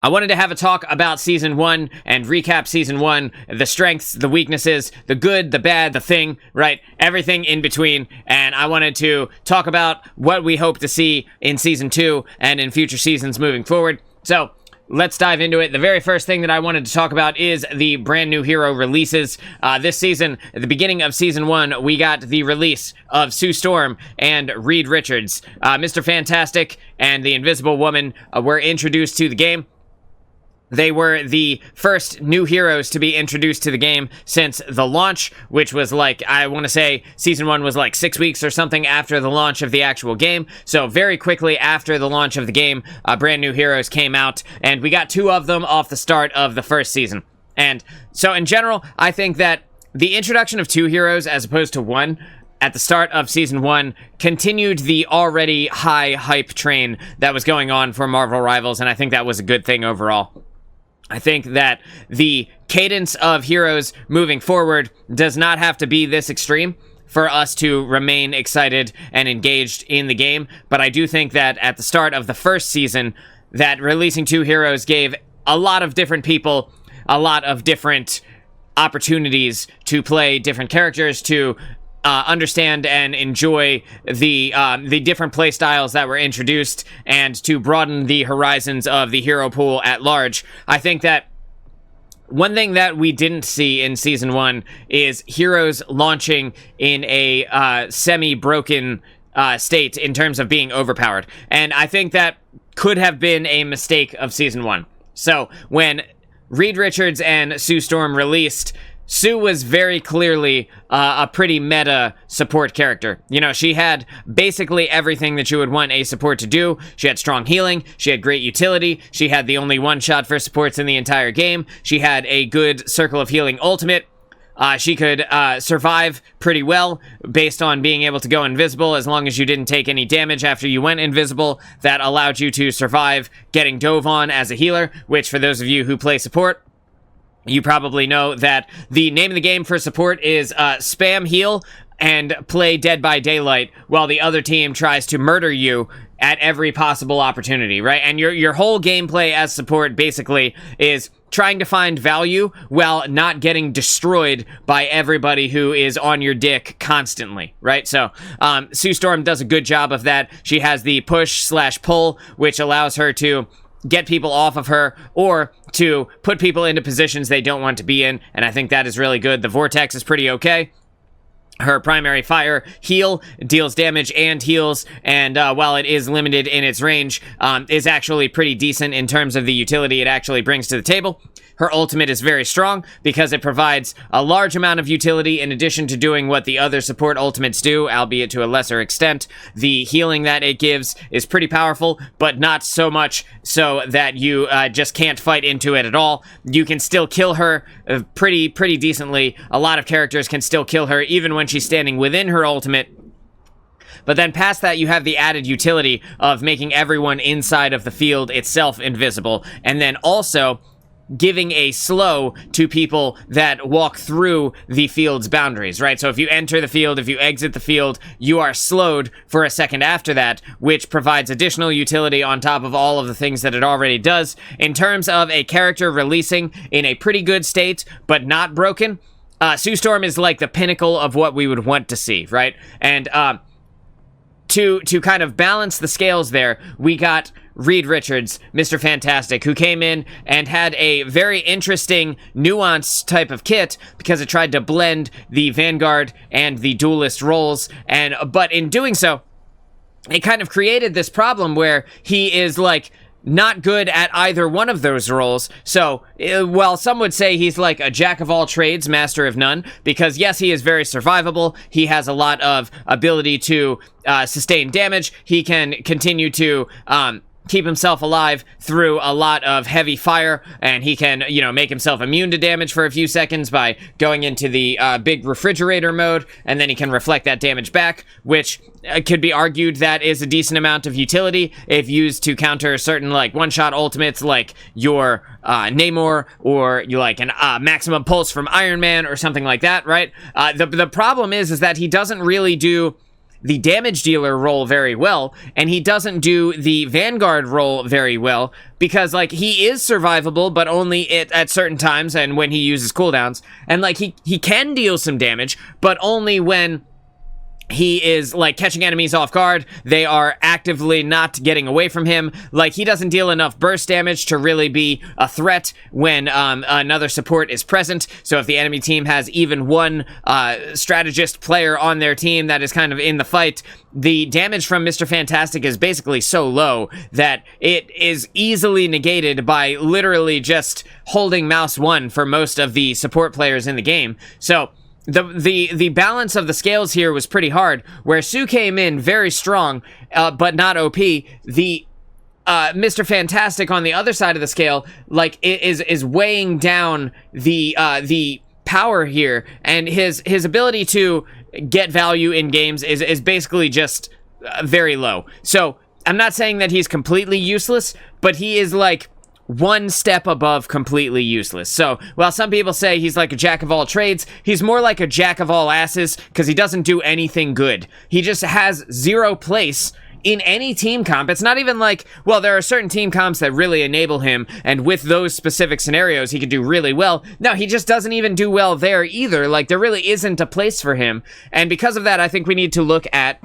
I wanted to have a talk about Season 1 and recap Season 1, the strengths, the weaknesses, the good, the bad, the thing, right? Everything in between. And I wanted to talk about what we hope to see in Season 2 and in future seasons moving forward. So, let's dive into it. The very first thing that I wanted to talk about is the brand new hero releases. This season, at the beginning of Season 1, we got the release of Sue Storm and Reed Richards. Mr. Fantastic and the Invisible Woman were introduced to the game. They were the first new heroes to be introduced to the game since the launch, which was like, I want to say Season 1 was like 6 weeks or something after the launch of the actual game. So very quickly after the launch of the game, brand new heroes came out, and we got 2 of them off the start of the first season. And so in general, I think that the introduction of 2 heroes as opposed to 1 at the start of Season 1 continued the already high hype train that was going on for Marvel Rivals, and I think that was a good thing overall. I think that the cadence of heroes moving forward does not have to be this extreme for us to remain excited and engaged in the game, but I do think that at the start of the first season, that releasing 2 heroes gave a lot of different people a lot of different opportunities to play different characters, to understand and enjoy the different play styles that were introduced, and to broaden the horizons of the hero pool at large. I think that one thing that we didn't see in Season 1 is heroes launching in a semi-broken state in terms of being overpowered. And I think that could have been a mistake of Season 1. So, when Reed Richards and Sue Storm released, Sue was very clearly a pretty meta support character. You know, she had basically everything that you would want a support to do. She had strong healing, she had great utility, she had the only one-shot for supports in the entire game, she had a good Circle of Healing ultimate, she could survive pretty well based on being able to go invisible as long as you didn't take any damage after you went invisible. That allowed you to survive getting dove on as a healer, which for those of you who play support, you probably know that the name of the game for support is spam heal and play Dead by Daylight while the other team tries to murder you at every possible opportunity, right? And your whole gameplay as support basically is trying to find value while not getting destroyed by everybody who is on your dick constantly, right? So Sue Storm does a good job of that. She has the push/pull, which allows her to get people off of her or to put people into positions they don't want to be in, and I think that is really good. The Vortex is pretty okay. Her primary fire, heal, deals damage and heals, and while it is limited in its range, is actually pretty decent in terms of the utility it actually brings to the table. Her ultimate is very strong because it provides a large amount of utility in addition to doing what the other support ultimates do, albeit to a lesser extent. The healing that it gives is pretty powerful, but not so much so that you just can't fight into it at all. You can still kill her pretty decently. A lot of characters can still kill her even when she's standing within her ultimate. But then past that, you have the added utility of making everyone inside of the field itself invisible, and then also giving a slow to people that walk through the field's boundaries, right? So if you enter the field, if you exit the field, you are slowed for a second after that, which provides additional utility on top of all of the things that it already does. In terms of a character releasing in a pretty good state, but not broken, Sue Storm is like the pinnacle of what we would want to see, right? And to kind of balance the scales there, we got Reed Richards, Mr. Fantastic, who came in and had a very interesting, nuanced type of kit because it tried to blend the vanguard and the duelist roles, but in doing so, it kind of created this problem where he is like not good at either one of those roles. So, while some would say he's like a jack of all trades, master of none, because yes, he is very survivable, he has a lot of ability to sustain damage, he can continue to keep himself alive through a lot of heavy fire, and he can, you know, make himself immune to damage for a few seconds by going into the big refrigerator mode, and then he can reflect that damage back, which could be argued that is a decent amount of utility if used to counter certain, like, one-shot ultimates, like your Namor, or you like an maximum pulse from Iron Man, or something like that, right? The problem is that he doesn't really do the damage dealer role very well, and he doesn't do the vanguard role very well, because like he is survivable, but only at certain times and when he uses cooldowns, and like he can deal some damage, but only when he is like catching enemies off guard. They are actively not getting away from him. Like, he doesn't deal enough burst damage to really be a threat when another support is present. So if the enemy team has even one strategist player on their team that is kind of in the fight, the damage from Mr. Fantastic is basically so low that it is easily negated by literally just holding mouse 1 for most of the support players in the game. So the balance of the scales here was pretty hard, where Sue came in very strong, but not OP. The Mr. Fantastic on the other side of the scale, like, is weighing down the power here, and his ability to get value in games is basically just very low. So I'm not saying that he's completely useless, but he is like one step above completely useless. So while some people say he's like a jack of all trades, he's more like a jack of all asses, because he doesn't do anything good. He just has zero place in any team comp. It's not even like, well, there are certain team comps that really enable him, and with those specific scenarios he could do really well. No, he just doesn't even do well there either. Like, there really isn't a place for him, and because of that, I think we need to look at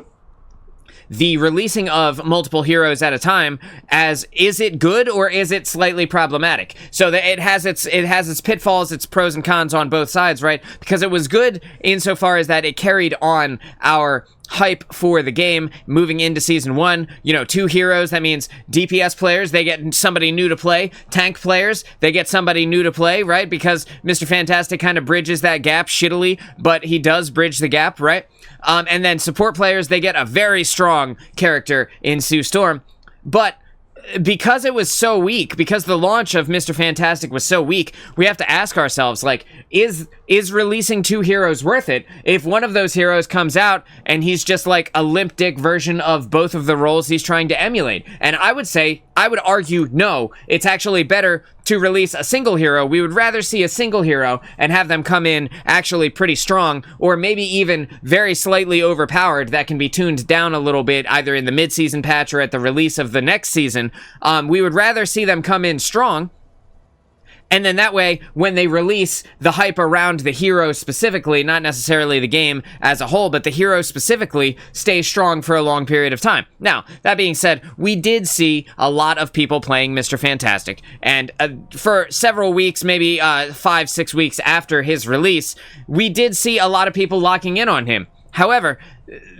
the releasing of multiple heroes at a time as, is it good or is it slightly problematic? So that it has its pitfalls, its pros and cons on both sides, right? Because it was good insofar as that it carried on our hype for the game moving into season 1. You know, 2 heroes, that means DPS players, they get somebody new to play. Tank players, they get somebody new to play, right? Because Mr. Fantastic kind of bridges that gap shittily, but he does bridge the gap, right? And then support players, they get a very strong character in Sue Storm. But because it was so weak, because the launch of Mr. Fantastic was so weak, we have to ask ourselves, like, is releasing 2 heroes worth it if one of those heroes comes out and he's just like a limp dick version of both of the roles he's trying to emulate? And I would argue no, it's actually better to release a single hero. We would rather see a single hero and have them come in actually pretty strong, or maybe even very slightly overpowered, that can be tuned down a little bit either in the mid-season patch or at the release of the next season. We would rather see them come in strong, and then that way, when they release, the hype around the hero specifically, not necessarily the game as a whole, but the hero specifically, stays strong for a long period of time. Now, that being said, we did see a lot of people playing Mr. Fantastic, and for several weeks, maybe 5-6 weeks after his release, we did see a lot of people locking in on him. However,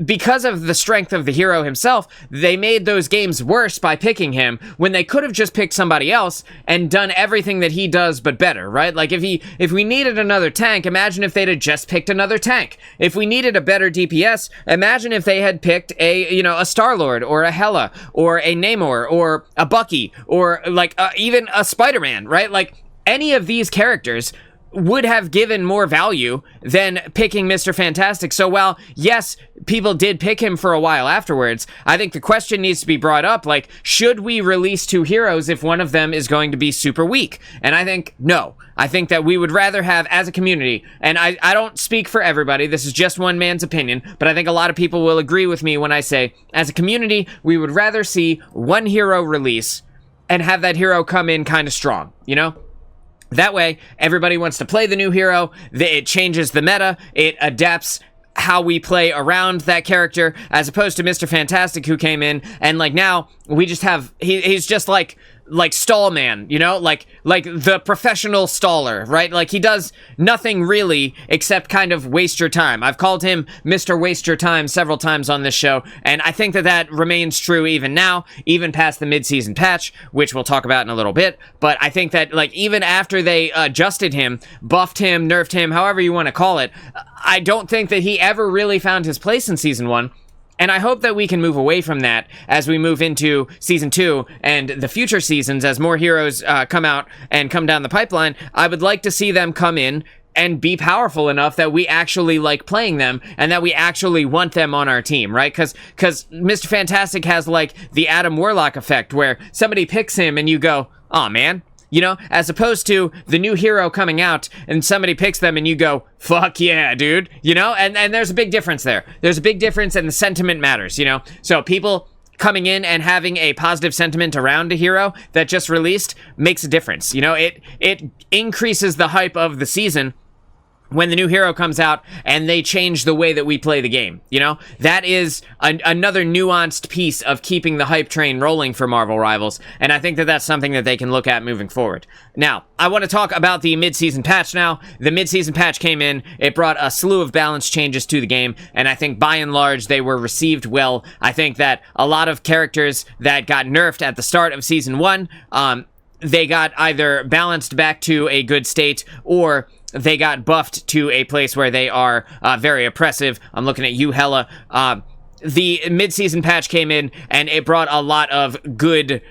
because of the strength of the hero himself, they made those games worse by picking him when they could have just picked somebody else and done everything that he does but better, right? Like, if we needed another tank, imagine if they'd have just picked another tank. If we needed a better DPS, imagine if they had picked a Star-Lord or a Hela or a Namor or a Bucky or like even a Spider-Man, right? Like, any of these characters would have given more value than picking Mr. Fantastic. So while, yes, people did pick him for a while afterwards, I think the question needs to be brought up, like, should we release 2 heroes if one of them is going to be super weak? And I think, no. I think that we would rather have, as a community, and I don't speak for everybody, this is just one man's opinion, but I think a lot of people will agree with me when I say, as a community, we would rather see 1 hero release and have that hero come in kind of strong, you know? That way, everybody wants to play the new hero, it changes the meta, it adapts how we play around that character, as opposed to Mr. Fantastic, who came in, and like now, we just have, he's just like stall man, you know, like the professional staller, right? Like, he does nothing really except kind of waste your time. I've called him Mr. Waste Your Time several times on this show, and I think that remains true even now, even past the mid-season patch, which we'll talk about in a little bit. But I think that, like, even after they adjusted him, buffed him, nerfed him, however you want to call it, I don't think that he ever really found his place in Season 1. And I hope that we can move away from that as we move into Season 2 and the future seasons, as more heroes come out and come down the pipeline. I would like to see them come in and be powerful enough that we actually like playing them and that we actually want them on our team, right? Because Mr. Fantastic has, like, the Adam Warlock effect, where somebody picks him and you go, oh man, you know, as opposed to the new hero coming out and somebody picks them and you go, fuck yeah, dude, you know, and there's a big difference there. There's a big difference, and the sentiment matters, you know, so people coming in and having a positive sentiment around a hero that just released makes a difference. You know, it increases the hype of the season when the new hero comes out and they change the way that we play the game. You know, that is another nuanced piece of keeping the hype train rolling for Marvel Rivals, and I think that that's something that they can look at moving forward. Now, I want to talk about the mid-season patch now. The mid-season patch came in, it brought a slew of balance changes to the game, and I think by and large they were received well. I think that a lot of characters that got nerfed at the start of Season 1, they got either balanced back to a good state, or they got buffed to a place where they are very oppressive. I'm looking at you, Hella. The mid-season patch came in, and it brought a lot of good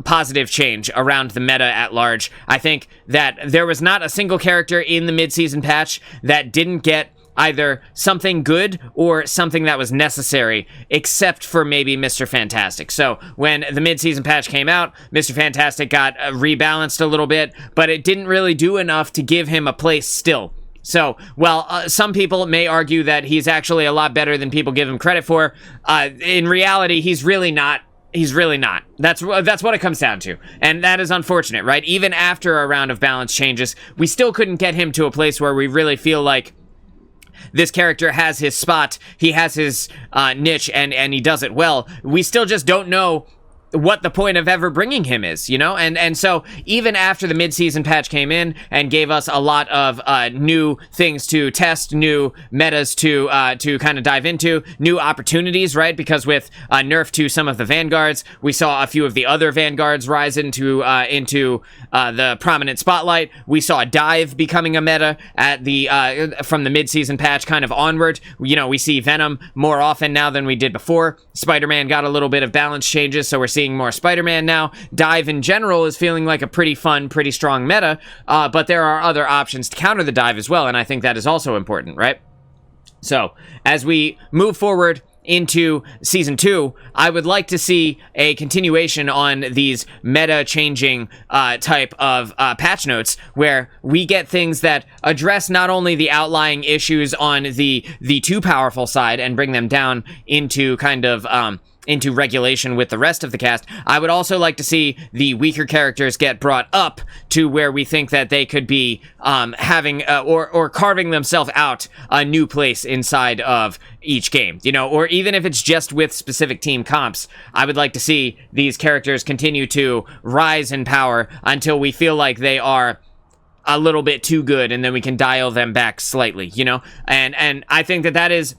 positive change around the meta at large. I think that there was not a single character in the mid-season patch that didn't get either something good or something that was necessary, except for maybe Mr. Fantastic. So when the mid-season patch came out, Mr. Fantastic got rebalanced a little bit, but it didn't really do enough to give him a place still. So, while some people may argue that he's actually a lot better than people give him credit for, in reality, he's really not. He's really not. That's what it comes down to. And that is unfortunate, right? Even after a round of balance changes, we still couldn't get him to a place where we really feel like this character has his spot, he has his niche, and he does it well. We still just don't know what the point of ever bringing him is, you know? And so even after the mid-season patch came in and gave us a lot of new things to test, new metas to kind of dive into, new opportunities, right? Because with nerf to some of the vanguards, we saw a few of the other vanguards rise into the prominent spotlight. We saw dive becoming a meta at the from the mid-season patch kind of onward. You know, we see Venom more often now than we did before. Spider-Man got a little bit of balance changes, so we're seeing more Spider-Man now. Dive in general is feeling like a pretty fun, pretty strong meta, but there are other options to counter the dive as well, and I think that is also important, right? So, as we move forward into Season 2, I would like to see a continuation on these meta-changing type of patch notes, where we get things that address not only the outlying issues on the too powerful side and bring them down into kind of into regulation with the rest of the cast. I would also like to see the weaker characters get brought up to where we think that they could be having or carving themselves out a new place inside of each game, you know, or even if it's just with specific team comps. I would like to see these characters continue to rise in power until we feel like they are a little bit too good, and then we can dial them back slightly, you know? And I think that is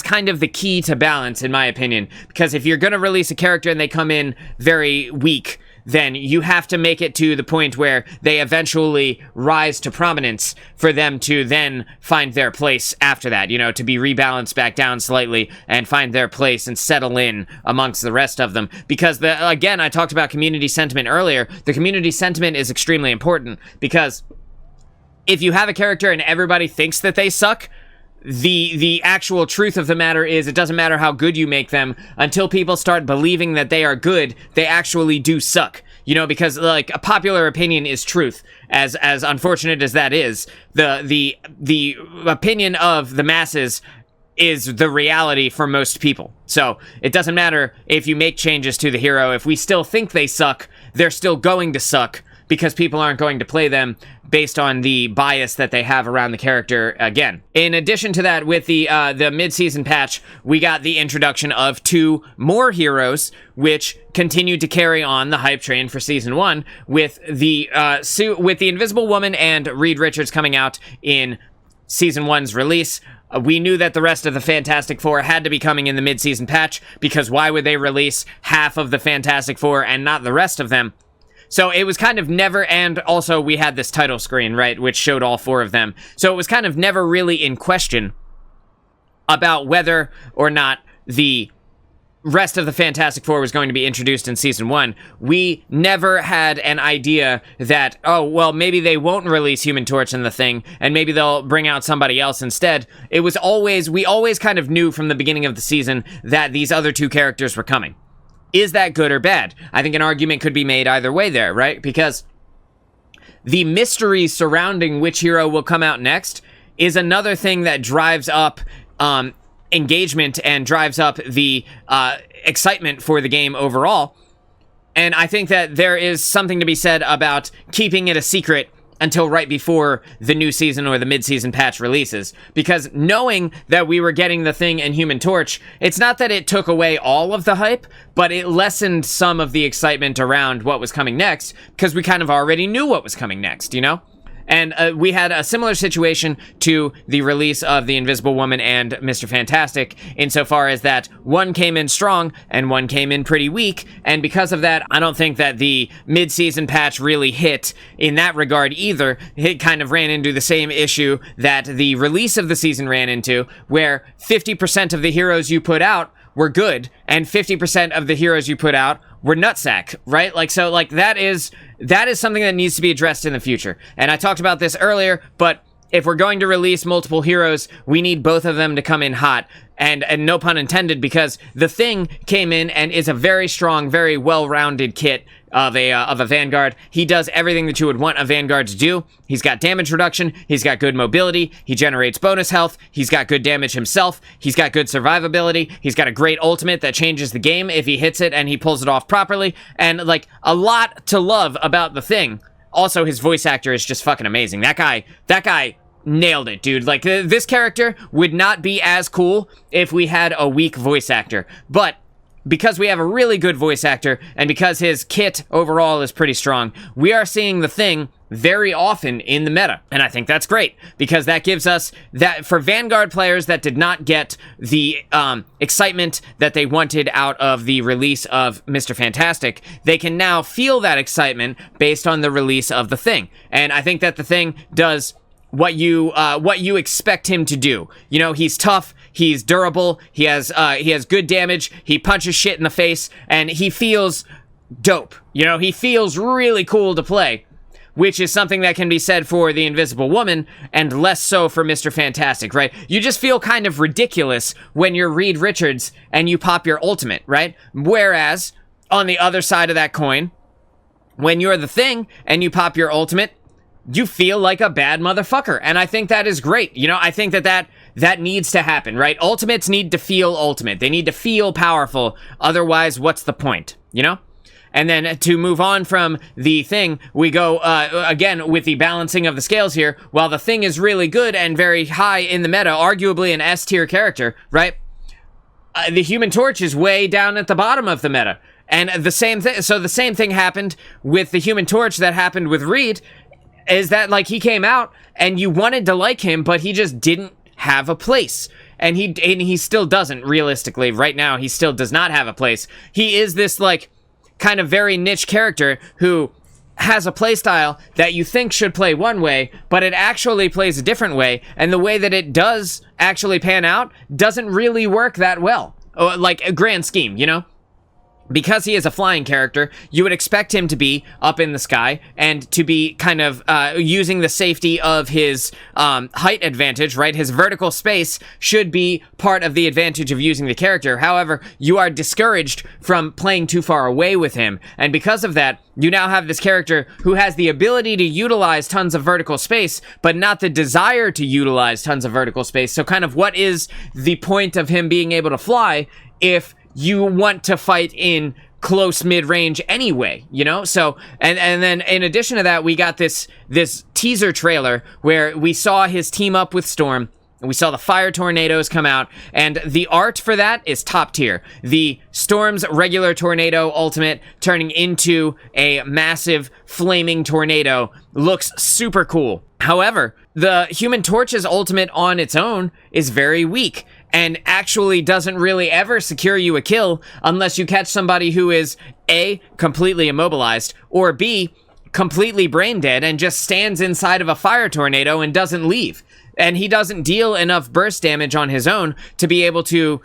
kind of the key to balance, in my opinion, because if you're going to release a character and they come in very weak, then you have to make it to the point where they eventually rise to prominence for them to then find their place after that, you know, to be rebalanced back down slightly and find their place and settle in amongst the rest of them. Because, again, I talked about community sentiment earlier. The community sentiment is extremely important, because if you have a character and everybody thinks that they suck, the actual truth of the matter is, it doesn't matter how good you make them, until people start believing that they are good, they actually do suck. You know, because, like, a popular opinion is truth. As unfortunate as that is, the opinion of the masses is the reality for most people. So it doesn't matter if you make changes to the hero. If we still think they suck, they're still going to suck, because people aren't going to play them based on the bias that they have around the character again. In addition to that, with the mid-season patch, we got the introduction of 2 more heroes, which continued to carry on the hype train for Season 1, with the Invisible Woman and Reed Richards coming out in Season 1's release. We knew that the rest of the Fantastic Four had to be coming in the mid-season patch, because why would they release half of the Fantastic Four and not the rest of them? So it was kind of never, and also we had this title screen, right, which showed all 4 of them. So it was kind of never really in question about whether or not the rest of the Fantastic Four was going to be introduced in Season 1. We never had an idea that, oh, well, maybe they won't release Human Torch in the Thing, and maybe they'll bring out somebody else instead. It was always, we always kind of knew from the beginning of the season that these other 2 characters were coming. Is that good or bad? I think an argument could be made either way there, right? Because the mystery surrounding which hero will come out next is another thing that drives up engagement and drives up the excitement for the game overall. And I think that there is something to be said about keeping it a secret until right before the new season or the mid-season patch releases. Because knowing that we were getting the Thing and Human Torch, it's not that it took away all of the hype, but it lessened some of the excitement around what was coming next, because we kind of already knew what was coming next, you know? And we had a similar situation to the release of The Invisible Woman and Mr. Fantastic, insofar as that one came in strong and one came in pretty weak, and because of that, I don't think that the mid-season patch really hit in that regard either. It kind of ran into the same issue that the release of the season ran into, where 50% of the heroes you put out were good, and 50% of the heroes you put out were nutsack, right? Like, so, like, that is something that needs to be addressed in the future. And I talked about this earlier, but if we're going to release multiple heroes, we need both of them to come in hot. And no pun intended, because the Thing came in and is a very strong, very well-rounded kit of a Vanguard. He does everything that you would want a Vanguard to do. He's got damage reduction, he's got good mobility, he generates bonus health, he's got good damage himself, he's got good survivability, he's got a great ultimate that changes the game if he hits it and he pulls it off properly, and like a lot to love about the Thing. Also, his voice actor is just fucking amazing. That guy nailed it, dude. Like, this character would not be as cool if we had a weak voice actor, but because we have a really good voice actor, and because his kit overall is pretty strong, we are seeing the Thing very often in the meta. And I think that's great, because that gives us that, for Vanguard players that did not get the excitement that they wanted out of the release of Mr. Fantastic, they can now feel that excitement based on the release of the Thing. And I think that the Thing does what you expect him to do. You know, he's tough, he's durable, he has good damage, he punches shit in the face, and he feels dope. You know, he feels really cool to play, which is something that can be said for the Invisible Woman, and less so for Mr. Fantastic, right? You just feel kind of ridiculous when you're Reed Richards and you pop your ultimate, right? Whereas, on the other side of that coin, when you're the Thing and you pop your ultimate, you feel like a bad motherfucker. And I think that is great. You know, I think that needs to happen, right? Ultimates need to feel ultimate. They need to feel powerful. Otherwise, what's the point, you know? And then to move on from the Thing, we go, again, with the balancing of the scales here. While the Thing is really good and very high in the meta, arguably an S-tier character, right? The Human Torch is way down at the bottom of the meta. And the same thing, so the same thing happened with the Human Torch that happened with Reed, is that, like, he came out and you wanted to like him, but he just didn't have a place. And he still doesn't, realistically. Right now, he still does not have a place. He is this, like, kind of very niche character who has a playstyle that you think should play one way, but it actually plays a different way, and the way that it does actually pan out doesn't really work that well. Like, a grand scheme, you know? Because he is a flying character, you would expect him to be up in the sky and to be kind of using the safety of his height advantage, right? His vertical space should be part of the advantage of using the character. However, you are discouraged from playing too far away with him. And because of that, you now have this character who has the ability to utilize tons of vertical space, but not the desire to utilize tons of vertical space. So kind of what is the point of him being able to fly if you want to fight in close mid-range anyway, you know? So, and then in addition to that, we got this teaser trailer where we saw his team up with Storm, and we saw the fire tornadoes come out, and the art for that is top tier. The Storm's regular tornado ultimate turning into a massive flaming tornado looks super cool. However, the Human Torch's ultimate on its own is very weak, and actually doesn't really ever secure you a kill unless you catch somebody who is A, completely immobilized, or B, completely brain dead and just stands inside of a fire tornado and doesn't leave. And he doesn't deal enough burst damage on his own to be able to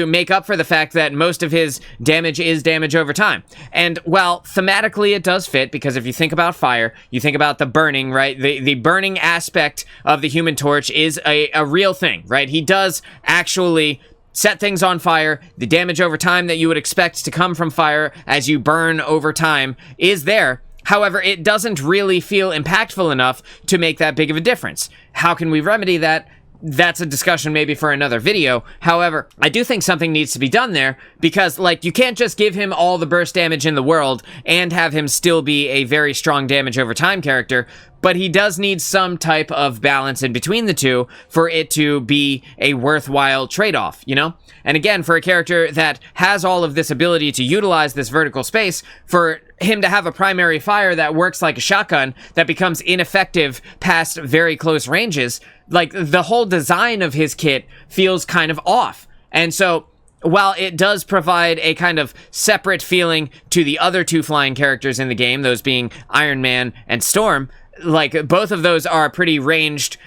make up for the fact that most of his damage is damage over time. And while thematically it does fit, because if you think about fire, you think about the burning, right? The burning aspect of the Human Torch is a real thing, right? He does actually set things on fire. The damage over time that you would expect to come from fire as you burn over time is there. However, it doesn't really feel impactful enough to make that big of a difference. How can we remedy that? That's a discussion maybe for another video. However, I do think something needs to be done there because, like, you can't just give him all the burst damage in the world and have him still be a very strong damage over time character, but he does need some type of balance in between the two for it to be a worthwhile trade-off, you know? And again, for a character that has all of this ability to utilize this vertical space, for him to have a primary fire that works like a shotgun that becomes ineffective past very close ranges, like, the whole design of his kit feels kind of off. And so, while it does provide a kind of separate feeling to the other two flying characters in the game, those being Iron Man and Storm, like, both of those are pretty ranged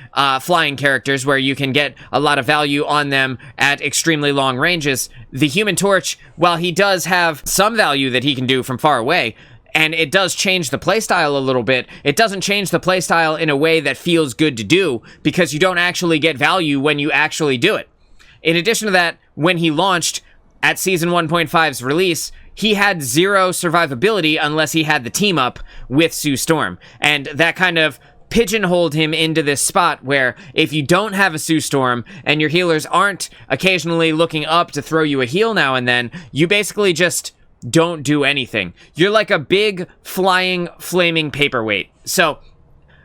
flying characters where you can get a lot of value on them at extremely long ranges. The Human Torch, while he does have some value that he can do from far away, and it does change the playstyle a little bit, it doesn't change the playstyle in a way that feels good to do because you don't actually get value when you actually do it. In addition to that, when he launched at Season 1.5's release, he had 0 survivability unless he had the team up with Sue Storm. And that kind of pigeonholed him into this spot where if you don't have a Sue Storm and your healers aren't occasionally looking up to throw you a heal now and then, you basically just don't do anything. You're like a big flying flaming paperweight. So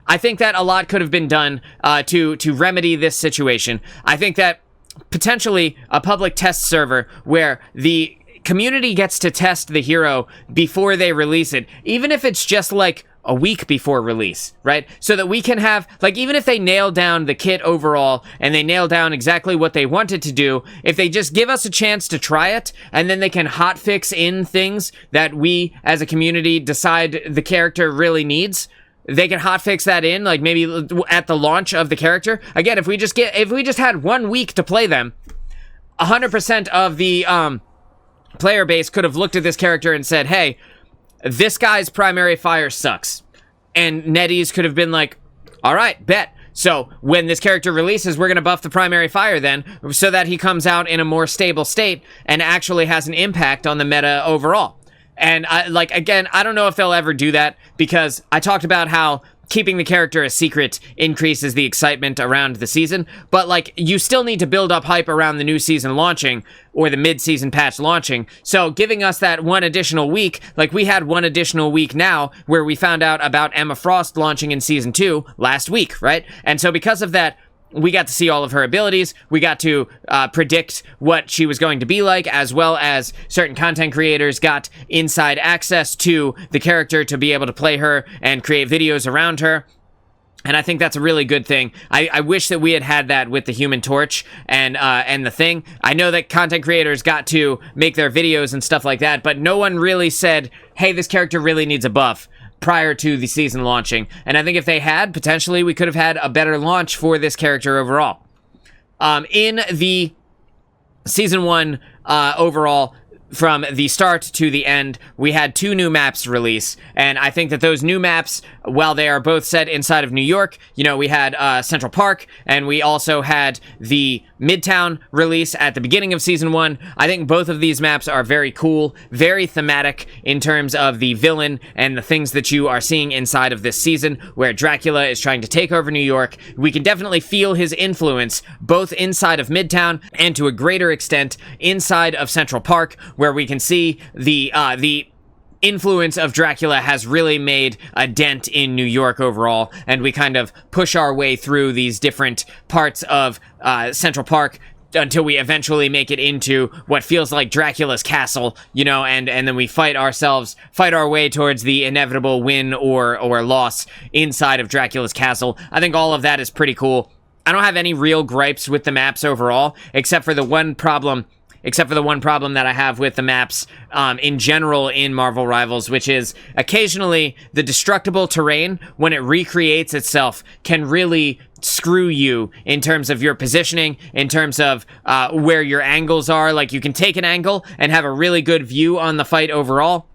I think that a lot could have been done to remedy this situation. I think that potentially a public test server where the community gets to test the hero before they release it, even if it's just like a week before release, right? So that we can have, like, even if they nail down the kit overall and they nail down exactly what they want it to do, if they just give us a chance to try it and then they can hotfix in things that we as a community decide the character really needs, they can hotfix that in, like maybe at the launch of the character. Again, if we just had 1 week to play them, 100% of the player base could have looked at this character and said, hey, this guy's primary fire sucks. And NetEase could have been like, all right, bet. So when this character releases, we're going to buff the primary fire then so that he comes out in a more stable state and actually has an impact on the meta overall. And again, I don't know if they'll ever do that because I talked about how keeping the character a secret increases the excitement around the season, but like you still need to build up hype around the new season launching or the mid-season patch launching. So giving us that 1 additional week, like we had 1 additional week now where we found out about Emma Frost launching in season 2 last week, right? And so because of that, we got to see all of her abilities. We got to predict what she was going to be like, as well as certain content creators got inside access to the character to be able to play her and create videos around her. And I think that's a really good thing. I wish that we had that with the Human Torch and the Thing. I know that content creators got to make their videos and stuff like that, but no one really said, hey, this character really needs a buff prior to the season launching. And I think if they had, potentially we could have had a better launch for this character overall. In the season 1 overall, from the start to the end, we had 2 new maps release, and I think that those new maps, while they are both set inside of New York, you know, we had Central Park, and we also had the Midtown release at the beginning of Season 1. I think both of these maps are very cool, very thematic in terms of the villain and the things that you are seeing inside of this season, where Dracula is trying to take over New York. We can definitely feel his influence, both inside of Midtown and to a greater extent inside of Central Park, where we can see the influence of Dracula has really made a dent in New York overall, and we kind of push our way through these different parts of Central Park until we eventually make it into what feels like Dracula's castle, you know, and then we fight our way towards the inevitable win or loss inside of Dracula's castle. I think all of that is pretty cool. I don't have any real gripes with the maps overall, except for the one problem that I have with the maps in general in Marvel Rivals, which is occasionally the destructible terrain, when it recreates itself, can really screw you in terms of your positioning, in terms of where your angles are. Like, you can take an angle and have a really good view on the fight overall,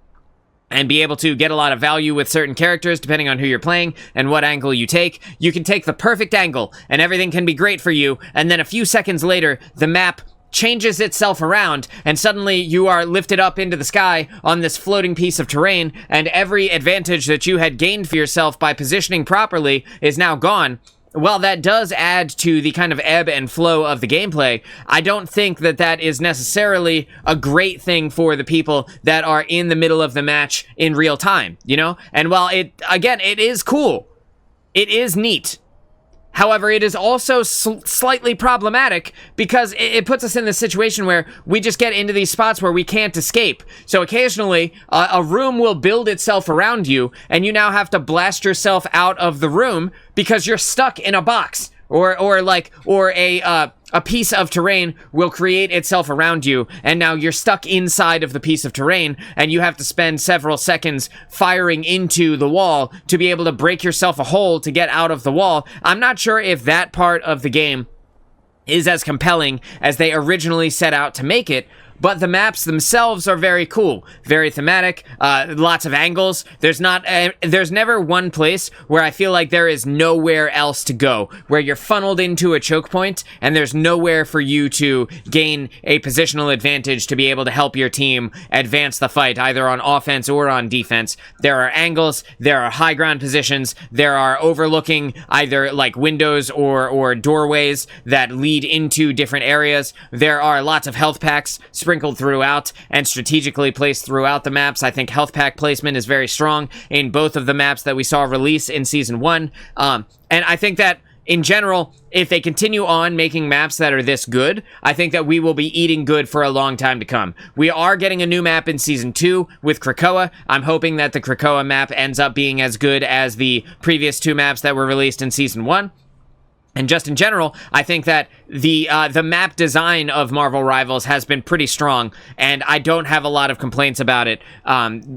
and be able to get a lot of value with certain characters depending on who you're playing and what angle you take. You can take the perfect angle and everything can be great for you, and then a few seconds later, the map changes itself around, and suddenly you are lifted up into the sky on this floating piece of terrain, and every advantage that you had gained for yourself by positioning properly is now gone. While that does add to the kind of ebb and flow of the gameplay, I don't think that that is necessarily a great thing for the people that are in the middle of the match in real time, you know? And while it is cool, it is neat. However, it is also slightly problematic because it puts us in this situation where we just get into these spots where we can't escape. So occasionally, a room will build itself around you, and you now have to blast yourself out of the room because you're stuck in a box. Or a piece of terrain will create itself around you, and now you're stuck inside of the piece of terrain, and you have to spend several seconds firing into the wall to be able to break yourself a hole to get out of the wall. I'm not sure if that part of the game is as compelling as they originally set out to make it, but the maps themselves are very cool, very thematic, lots of angles. There's never one place where I feel like there is nowhere else to go, where you're funneled into a choke point and there's nowhere for you to gain a positional advantage to be able to help your team advance the fight, either on offense or on defense. There are angles, there are high ground positions, there are overlooking either like windows or doorways that lead into different areas. There are lots of health packs sprinkled throughout and strategically placed throughout the maps. I think health pack placement is very strong in both of the maps that we saw release in Season 1. And I think that, in general, if they continue on making maps that are this good, I think that we will be eating good for a long time to come. We are getting a new map in Season 2 with Krakoa. I'm hoping that the Krakoa map ends up being as good as the previous 2 maps that were released in Season 1. And just in general, I think that the map design of Marvel Rivals has been pretty strong, and I don't have a lot of complaints about it.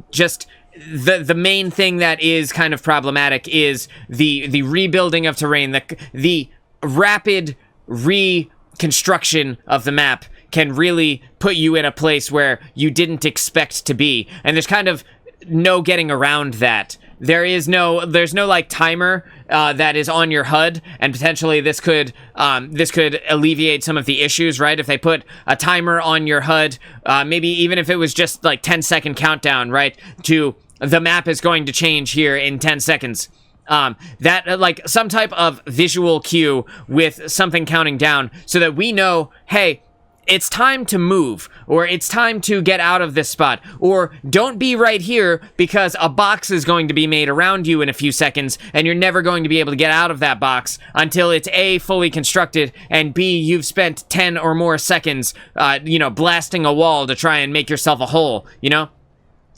Just the main thing that is kind of problematic is the rebuilding of terrain, the rapid reconstruction of the map can really put you in a place where you didn't expect to be, and there's kind of no getting around that. There's no like timer that is on your HUD, and potentially this could alleviate some of the issues, right? If they put a timer on your HUD, maybe even if it was just like 10-second countdown, right? To the map is going to change here in 10 seconds. That like some type of visual cue with something counting down so that we know, hey, it's time to move, or it's time to get out of this spot, or don't be right here because a box is going to be made around you in a few seconds and you're never going to be able to get out of that box until it's A, fully constructed, and B, you've spent 10 or more seconds, blasting a wall to try and make yourself a hole, you know?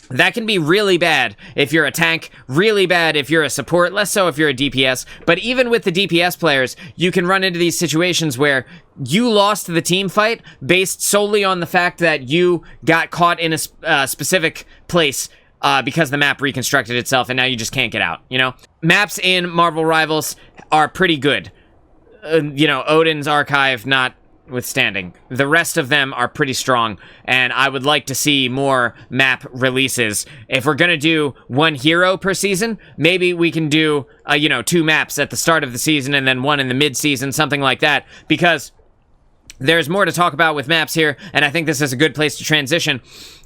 That can be really bad if you're a tank, really bad if you're a support, less so if you're a DPS. But even with the DPS players, you can run into these situations where you lost the team fight based solely on the fact that you got caught in a specific place because the map reconstructed itself and now you just can't get out, you know? Maps in Marvel Rivals are pretty good. Odin's Archive, not withstanding. The rest of them are pretty strong, and I would like to see more map releases. If we're gonna do one hero per season, maybe we can do 2 maps at the start of the season and then 1 in the mid-season, something like that, because there's more to talk about with maps here, and I think this is a good place to transition.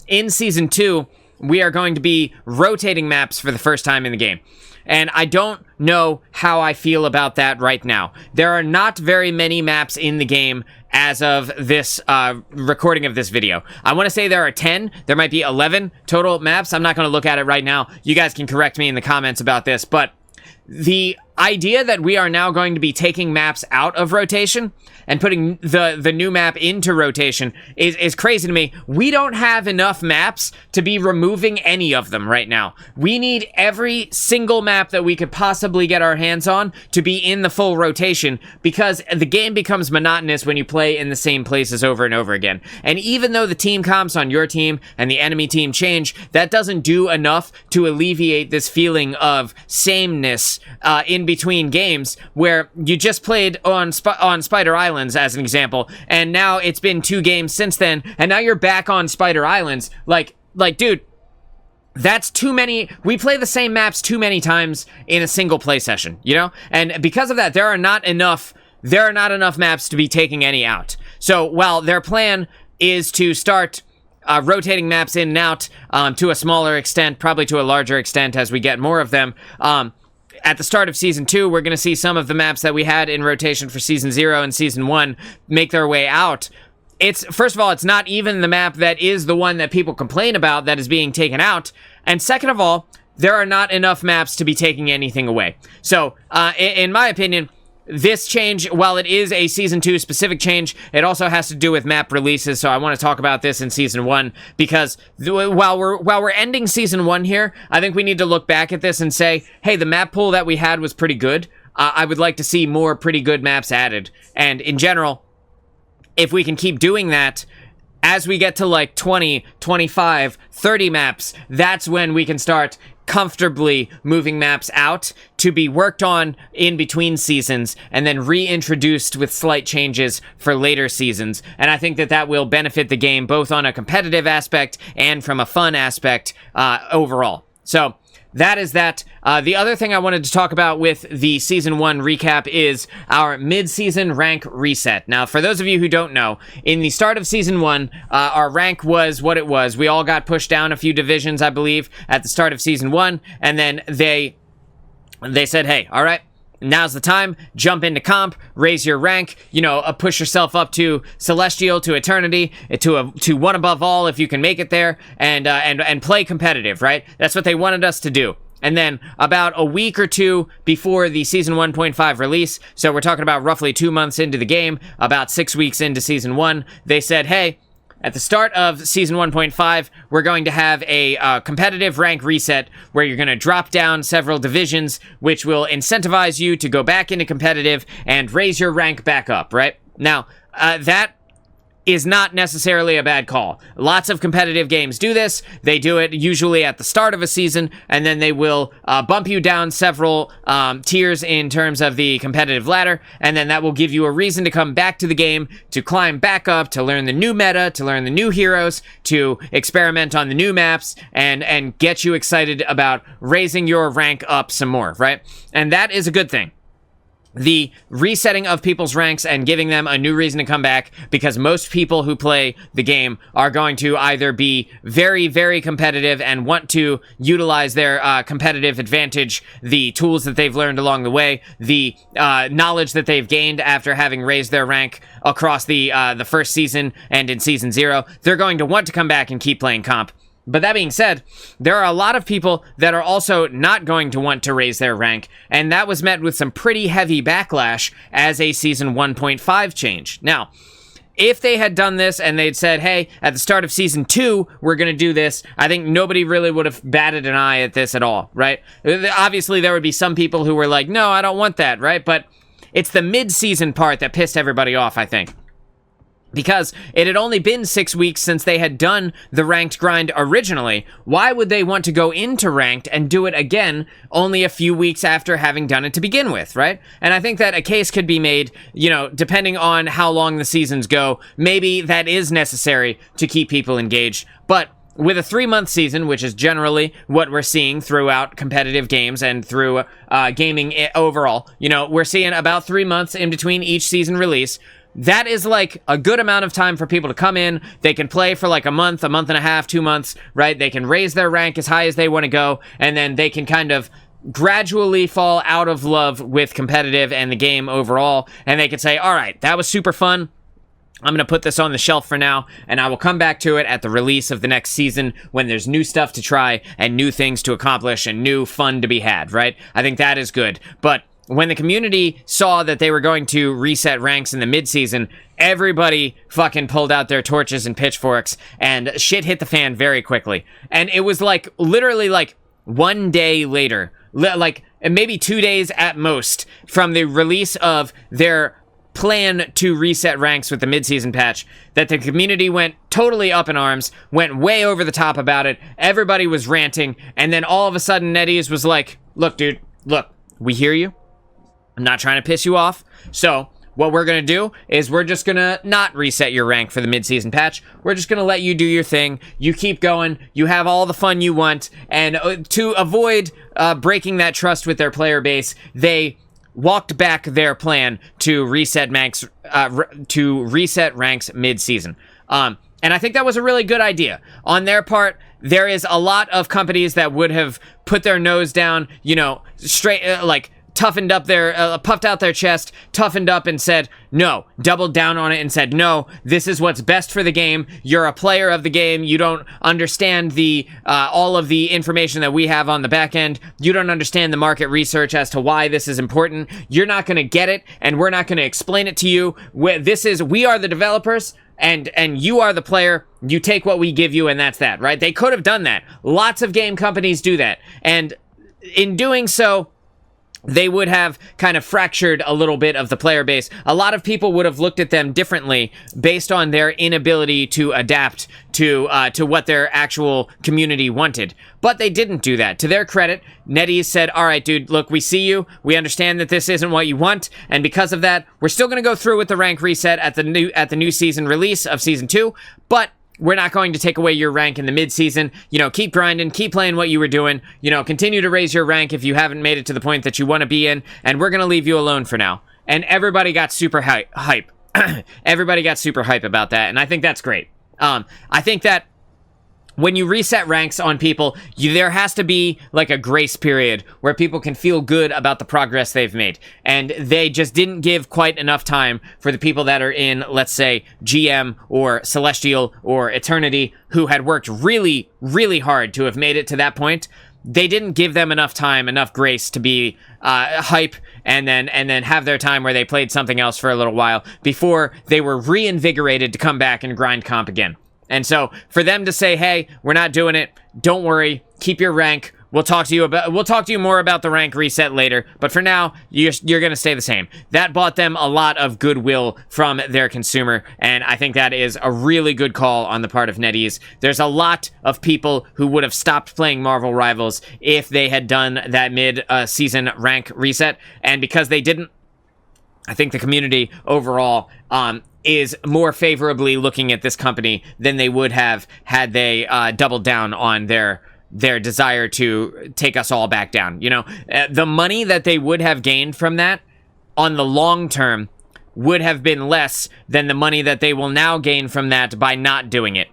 In Season 2, we are going to be rotating maps for the first time in the game. And I don't know how I feel about that right now. There are not very many maps in the game as of this recording of this video. I want to say there are 10. There might be 11 total maps. I'm not going to look at it right now. You guys can correct me in the comments about this. But the idea that we are now going to be taking maps out of rotation and putting the new map into rotation is crazy to me. We don't have enough maps to be removing any of them right now. We need every single map that we could possibly get our hands on to be in the full rotation, because the game becomes monotonous when you play in the same places over and over again. And even though the team comps on your team and the enemy team change, that doesn't do enough to alleviate this feeling of sameness in between games, where you just played on Spider Islands as an example, and now it's been 2 games since then, and now you're back on Spider Islands. Like, dude, that's too many. We play the same maps too many times in a single play session, you know? And because of that, there are not enough maps to be taking any out. So while their plan is to start rotating maps in and out to a smaller extent, probably to a larger extent as we get more of them, at the start of Season 2, we're going to see some of the maps that we had in rotation for Season 0 and Season 1 make their way out. First of all, it's not even the map that is the one that people complain about that is being taken out. And second of all, there are not enough maps to be taking anything away. So, in my opinion, this change, while it is a Season 2 specific change, it also has to do with map releases, so I want to talk about this in Season 1, because while we're ending Season 1 here, I think we need to look back at this and say, hey, the map pool that we had was pretty good. I would like to see more pretty good maps added, and in general, if we can keep doing that, as we get to like 20, 25, 30 maps, that's when we can start comfortably moving maps out to be worked on in between seasons and then reintroduced with slight changes for later seasons. And I think that will benefit the game both on a competitive aspect and from a fun aspect overall. So that is that. The other thing I wanted to talk about with the Season 1 recap is our mid-season rank reset. Now, for those of you who don't know, in the start of Season 1, our rank was what it was. We all got pushed down a few divisions, I believe, at the start of Season 1, and then they said, hey, all right, now's the time, jump into comp, raise your rank, push yourself up to Celestial, to Eternity, to One Above All if you can make it there, and play competitive, right? That's what they wanted us to do. And then about a week or two before the Season 1.5 release, so we're talking about roughly 2 months into the game, about 6 weeks into Season 1, they said, hey, at the start of Season 1.5, we're going to have a competitive rank reset where you're going to drop down several divisions, which will incentivize you to go back into competitive and raise your rank back up, right? Now, that is not necessarily a bad call. Lots of competitive games do this. They do it usually at the start of a season, and then they will bump you down several tiers in terms of the competitive ladder, and then that will give you a reason to come back to the game, to climb back up, to learn the new meta, to learn the new heroes, to experiment on the new maps, and get you excited about raising your rank up some more, right? And that is a good thing. The resetting of people's ranks and giving them a new reason to come back, because most people who play the game are going to either be very, very competitive and want to utilize their competitive advantage, the tools that they've learned along the way, the knowledge that they've gained after having raised their rank across the first season and in Season 0. They're going to want to come back and keep playing comp. But that being said, there are a lot of people that are also not going to want to raise their rank, and that was met with some pretty heavy backlash as a Season 1.5 change. Now, if they had done this and they'd said, hey, at the start of Season 2, we're going to do this, I think nobody really would have batted an eye at this at all, right? Obviously, there would be some people who were like, no, I don't want that, right? But it's the mid-season part that pissed everybody off, I think. Because it had only been 6 weeks since they had done the ranked grind originally. Why would they want to go into ranked and do it again only a few weeks after having done it to begin with, right? And I think that a case could be made, depending on how long the seasons go, maybe that is necessary to keep people engaged. But with a 3-month season, which is generally what we're seeing throughout competitive games and through gaming overall, we're seeing about 3 months in between each season release. That is like a good amount of time for people to come in. They can play for like a month and a half, 2 months, right? They can raise their rank as high as they want to go, and then they can kind of gradually fall out of love with competitive and the game overall, and they can say, all right, that was super fun. I'm going to put this on the shelf for now, and I will come back to it at the release of the next season when there's new stuff to try and new things to accomplish and new fun to be had, right? I think that is good. But when the community saw that they were going to reset ranks in the mid-season, everybody fucking pulled out their torches and pitchforks, and shit hit the fan very quickly. And it was like, literally like 1 day later, like maybe 2 days at most, from the release of their plan to reset ranks with the mid-season patch, that the community went totally up in arms, went way over the top about it, everybody was ranting, and then all of a sudden NetEase was like, look, dude, look, we hear you. I'm not trying to piss you off. So what we're going to do is we're just going to not reset your rank for the mid-season patch. We're just going to let you do your thing. You keep going. You have all the fun you want. And to avoid breaking that trust with their player base, they walked back their plan to reset ranks mid-season. And I think that was a really good idea on their part. There is a lot of companies that would have put their nose down, straight, toughened up puffed out their chest, toughened up and said, no, doubled down on it and said, no, this is what's best for the game. You're a player of the game. You don't understand all of the information that we have on the back end. You don't understand the market research as to why this is important. You're not going to get it, and we're not going to explain it to you. We are the developers, and you are the player. You take what we give you, and that's that, right? They could have done that. Lots of game companies do that. And in doing so, they would have kind of fractured a little bit of the player base. A lot of people would have looked at them differently based on their inability to adapt to what their actual community wanted. But they didn't do that. To their credit, NetEase said, all right, dude, look, we see you. We understand that this isn't what you want. And because of that, we're still going to go through with the rank reset at the new season release of Season 2. But we're not going to take away your rank in the mid-season. Keep grinding, keep playing what you were doing. Continue to raise your rank if you haven't made it to the point that you want to be in, and we're going to leave you alone for now. And everybody got super hype. Everybody got super hype about that, and I think that's great. I think that when you reset ranks on people, there has to be like a grace period where people can feel good about the progress they've made. And they just didn't give quite enough time for the people that are in, let's say, GM or Celestial or Eternity, who had worked really, really hard to have made it to that point. They didn't give them enough time, enough grace to be hype and then have their time where they played something else for a little while before they were reinvigorated to come back and grind comp again. And so for them to say, hey, we're not doing it, don't worry, keep your rank. We'll talk to you more about the rank reset later, but for now, you're going to stay the same. That bought them a lot of goodwill from their consumer, and I think that is a really good call on the part of NetEase. There's a lot of people who would have stopped playing Marvel Rivals if they had done that mid-season rank reset, and because they didn't, I think the community overall is more favorably looking at this company than they would have had they doubled down on their desire to take us all back down. The money that they would have gained from that on the long term would have been less than the money that they will now gain from that by not doing it,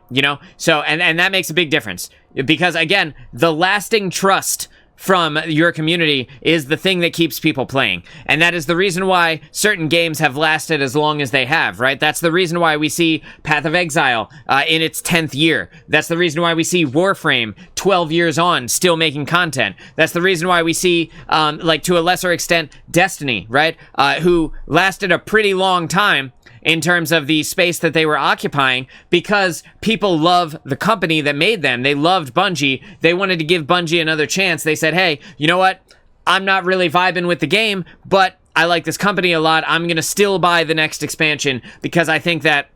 So, and that makes a big difference because, again, the lasting trust from your community is the thing that keeps people playing. And that is the reason why certain games have lasted as long as they have, right? That's the reason why we see Path of Exile in its 10th year. That's the reason why we see Warframe 12 years on still making content. That's the reason why we see, to a lesser extent, Destiny, right? Who lasted a pretty long time in terms of the space that they were occupying because people love the company that made them. They loved Bungie. They wanted to give Bungie another chance. They said, hey, you know what? I'm not really vibing with the game, but I like this company a lot. I'm going to still buy the next expansion because I think that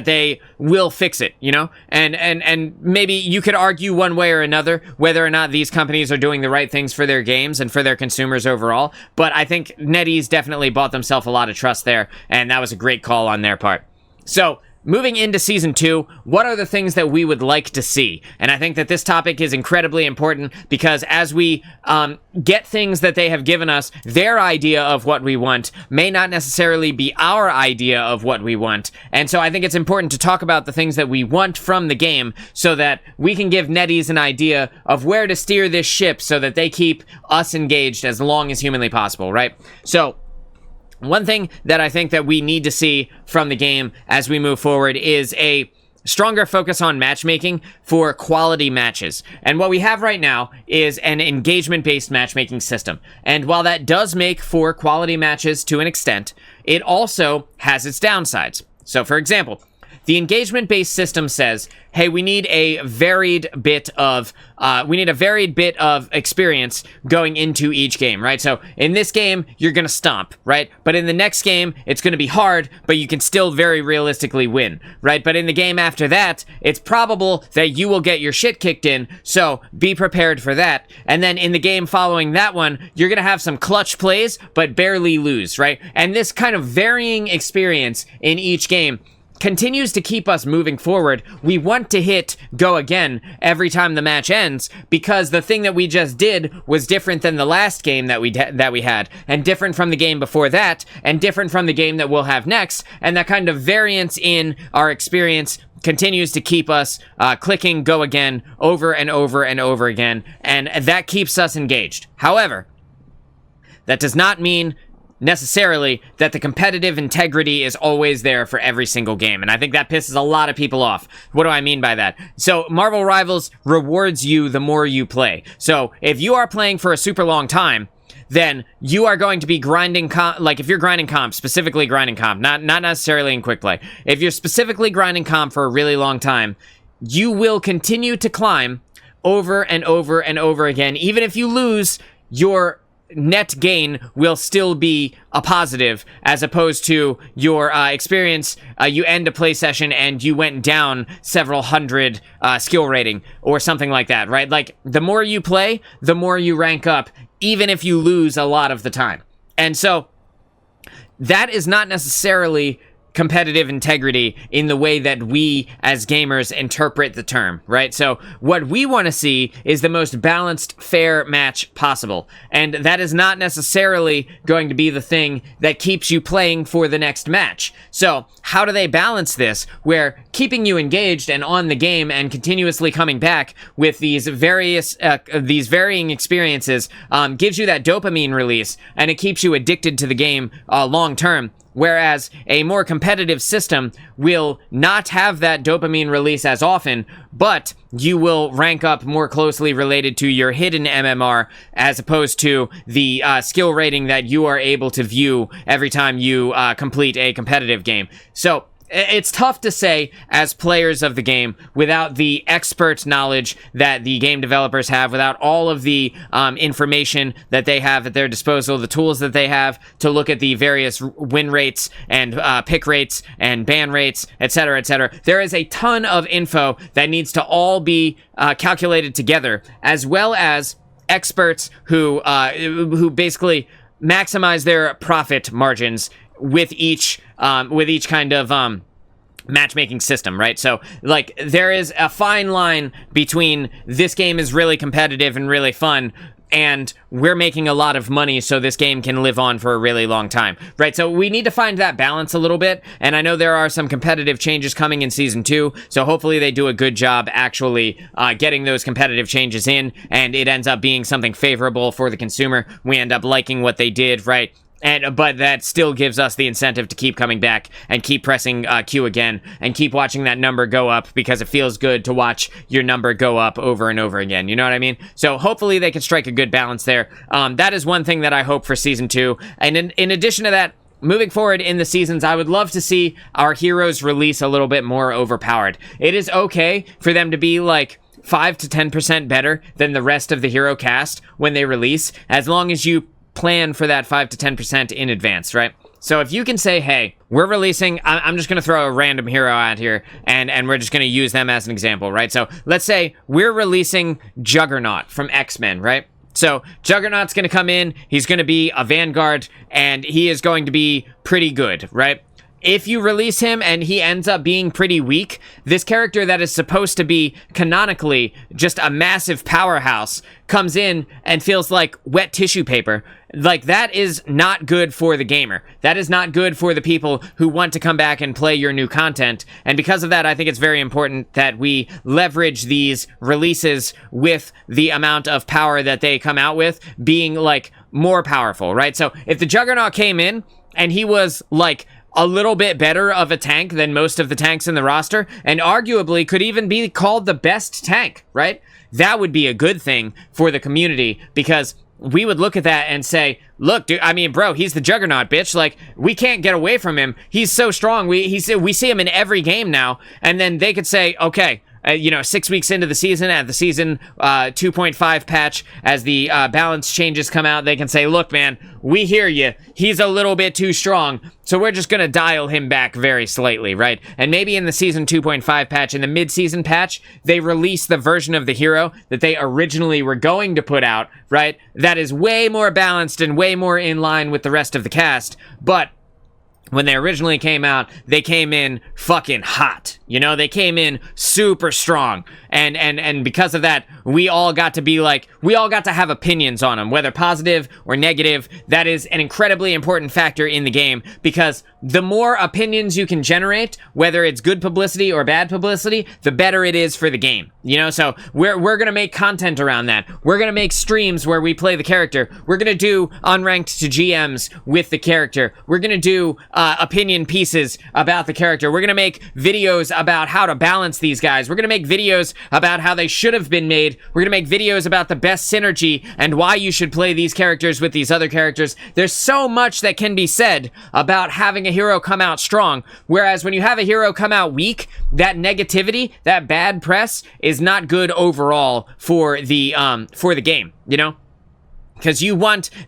they will fix it, and maybe you could argue one way or another whether or not these companies are doing the right things for their games and for their consumers overall. But I think NetEase definitely bought themselves a lot of trust there, and that was a great call on their part. So, moving into Season 2, what are the things that we would like to see? And I think that this topic is incredibly important because as we get things that they have given us, their idea of what we want may not necessarily be our idea of what we want. And so I think it's important to talk about the things that we want from the game so that we can give NetEase an idea of where to steer this ship so that they keep us engaged as long as humanly possible, right? So, one thing that I think that we need to see from the game as we move forward is a stronger focus on matchmaking for quality matches. And what we have right now is an engagement-based matchmaking system. And while that does make for quality matches to an extent, it also has its downsides. So, for example, the engagement-based system says, hey, we need a varied bit of experience going into each game, right? So in this game, you're going to stomp, right? But in the next game, it's going to be hard, but you can still very realistically win, right? But in the game after that, it's probable that you will get your shit kicked in, so be prepared for that. And then in the game following that one, you're going to have some clutch plays, but barely lose, right? And this kind of varying experience in each game continues to keep us moving forward. We want to hit go again every time the match ends, because the thing that we just did was different than the last game that we had, and different from the game before that, and different from the game that we'll have next, and that kind of variance in our experience continues to keep us clicking go again over and over and over again, and that keeps us engaged. However, that does not mean necessarily that the competitive integrity is always there for every single game, and I think that pisses a lot of people off. What do I mean by that? So Marvel Rivals rewards you the more you play. So if you are playing for a super long time, then you are going to be grinding like if you're grinding comp, specifically grinding comp, not necessarily in quick play. If you're specifically grinding comp for a really long time, you will continue to climb over and over and over again. Even if you lose, your net gain will still be a positive, as opposed to your experience. You end a play session and you went down several hundred skill rating or something like that, right? Like, the more you play, the more you rank up, even if you lose a lot of the time. And so that is not necessarily competitive integrity in the way that we as gamers interpret the term, right? So what we want to see is the most balanced, fair match possible. And that is not necessarily going to be the thing that keeps you playing for the next match. So how do they balance this, where keeping you engaged and on the game and continuously coming back with these varying experiences gives you that dopamine release, and it keeps you addicted to the game long term? Whereas a more competitive system will not have that dopamine release as often, but you will rank up more closely related to your hidden MMR, as opposed to the skill rating that you are able to view every time you complete a competitive game. So it's tough to say as players of the game without the expert knowledge that the game developers have, without all of the information that they have at their disposal, the tools that they have to look at the various win rates and pick rates and ban rates, etc., etc. There is a ton of info that needs to all be calculated together, as well as experts who basically maximize their profit margins with each kind of matchmaking system, right? So, like, there is a fine line between this game is really competitive and really fun, and we're making a lot of money so this game can live on for a really long time, right? So we need to find that balance a little bit, and I know there are some competitive changes coming in Season 2, so hopefully they do a good job actually getting those competitive changes in, and it ends up being something favorable for the consumer. We end up liking what they did, right? But that still gives us the incentive to keep coming back and keep pressing Q again and keep watching that number go up, because it feels good to watch your number go up over and over again. You know what I mean? So hopefully they can strike a good balance there. That is one thing that I hope for Season 2. And in addition to that, moving forward in the seasons, I would love to see our heroes release a little bit more overpowered. It is okay for them to be like 5 to 10% better than the rest of the hero cast when they release, as long as you plan for that 5 to 10% in advance, right? So if you can say, hey, we're releasing, I'm just going to throw a random hero out here, and we're just going to use them as an example, right? So let's say we're releasing Juggernaut from X-Men, right? So Juggernaut's going to come in, he's going to be a vanguard, and he is going to be pretty good, right? If you release him and he ends up being pretty weak, this character that is supposed to be canonically just a massive powerhouse comes in and feels like wet tissue paper. Like, that is not good for the gamer. That is not good for the people who want to come back and play your new content. And because of that, I think it's very important that we leverage these releases with the amount of power that they come out with being, like, more powerful, right? So if the Juggernaut came in and he was, like, a little bit better of a tank than most of the tanks in the roster, and arguably could even be called the best tank, right? That would be a good thing for the community, because we would look at that and say, look, dude, I mean, bro, he's the Juggernaut, bitch. Like, we can't get away from him. He's so strong. We see him in every game now. And then they could say, okay, 6 weeks into the season, at the season 2.5 patch, as the balance changes come out, they can say, look, man, we hear you. He's a little bit too strong, so we're just going to dial him back very slightly, right? And maybe in the season 2.5 patch, in the mid-season patch, they release the version of the hero that they originally were going to put out, right? That is way more balanced and way more in line with the rest of the cast, but when they originally came out, they came in fucking hot. You know, they came in super strong. And because of that, we all got to have opinions on them, whether positive or negative. That is an incredibly important factor in the game, because the more opinions you can generate, whether it's good publicity or bad publicity, the better it is for the game. You know, so we're gonna make content around that. We're gonna make streams where we play the character. We're gonna do unranked to GMs with the character. We're gonna do opinion pieces about the character. We're gonna make videos about how to balance these guys. We're gonna make videos about how they should have been made. We're gonna make videos about the best synergy and why you should play these characters with these other characters. There's so much that can be said about having a hero come out strong, whereas when you have a hero come out weak, that negativity, that bad press is not good overall for the game, you know? Because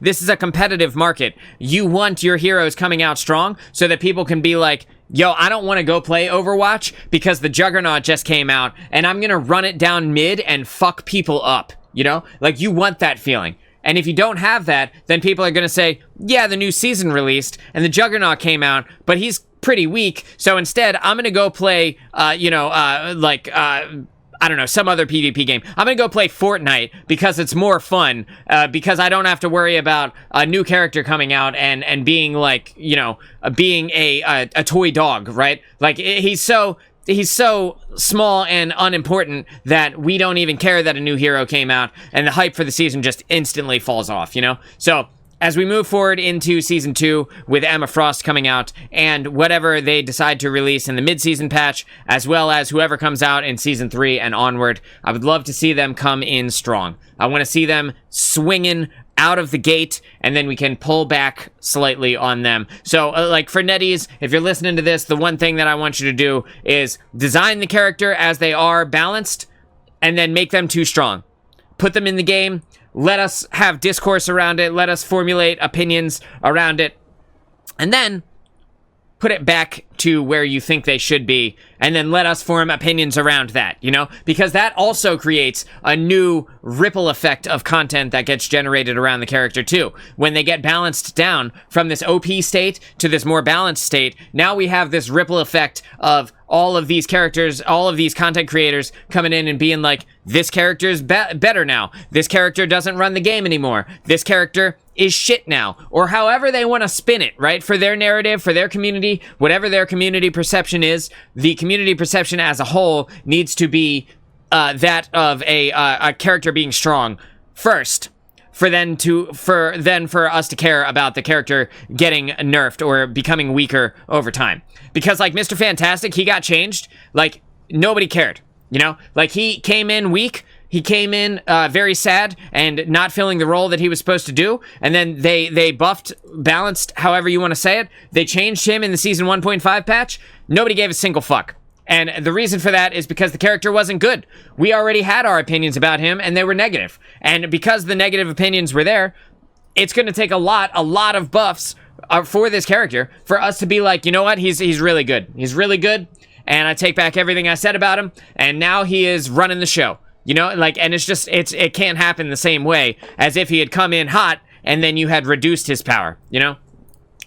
this is a competitive market. You want your heroes coming out strong so that people can be like, yo, I don't want to go play Overwatch because the Juggernaut just came out and I'm going to run it down mid and fuck people up, you know? Like, you want that feeling. And if you don't have that, then people are going to say, yeah, the new season released and the Juggernaut came out, but he's pretty weak. So instead, I'm going to go play, I don't know, some other PvP game. I'm gonna go play Fortnite because it's more fun, because I don't have to worry about a new character coming out and being like, you know, being a toy dog, right? Like, he's so small and unimportant that we don't even care that a new hero came out, and the hype for the season just instantly falls off, you know? So, as we move forward into Season 2 with Emma Frost coming out and whatever they decide to release in the mid-season patch, as well as whoever comes out in Season 3 and onward, I would love to see them come in strong. I want to see them swinging out of the gate, and then we can pull back slightly on them. So, like, for NetEase, if you're listening to this, the one thing that I want you to do is design the character as they are balanced, and then make them too strong. Put them in the game. Let us have discourse around it. Let us formulate opinions around it. And then put it back to where you think they should be. And then let us form opinions around that, you know? Because that also creates a new ripple effect of content that gets generated around the character too. When they get balanced down from this OP state to this more balanced state, now we have this ripple effect of all of these characters, all of these content creators coming in and being like, this character is better now. This character doesn't run the game anymore. This character is shit now. Or however they want to spin it, right? For their narrative, for their community, whatever their community perception is, the community perception as a whole needs to be that of a character being strong first. For us to care about the character getting nerfed or becoming weaker over time. Because, like, Mr. Fantastic, he got changed. Like, nobody cared, you know? Like, he came in weak. He came in very sad and not filling the role that he was supposed to do. And then they buffed, balanced, however you want to say it. They changed him in the Season 1.5 patch. Nobody gave a single fuck. And the reason for that is because the character wasn't good. We already had our opinions about him, and they were negative. And because the negative opinions were there, it's going to take a lot of buffs for this character for us to be like, you know what, he's really good. He's really good, and I take back everything I said about him, and now he is running the show. You know, like, and it's just, it can't happen the same way as if he had come in hot, and then you had reduced his power, you know?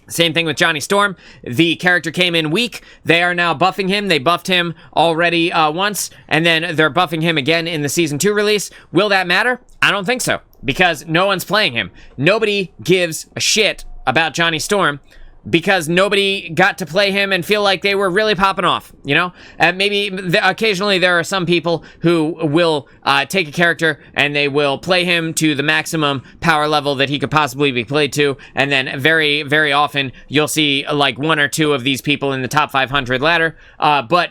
Same thing with Johnny Storm. The character came in weak. They are now buffing him. They buffed him already once, and then they're buffing him again in the Season 2 release. Will that matter? I don't think so, because no one's playing him. Nobody gives a shit about Johnny Storm because nobody got to play him and feel like they were really popping off, you know? Maybe occasionally there are some people who will take a character and they will play him to the maximum power level that he could possibly be played to, and then very, very often you'll see like one or two of these people in the top 500 ladder, but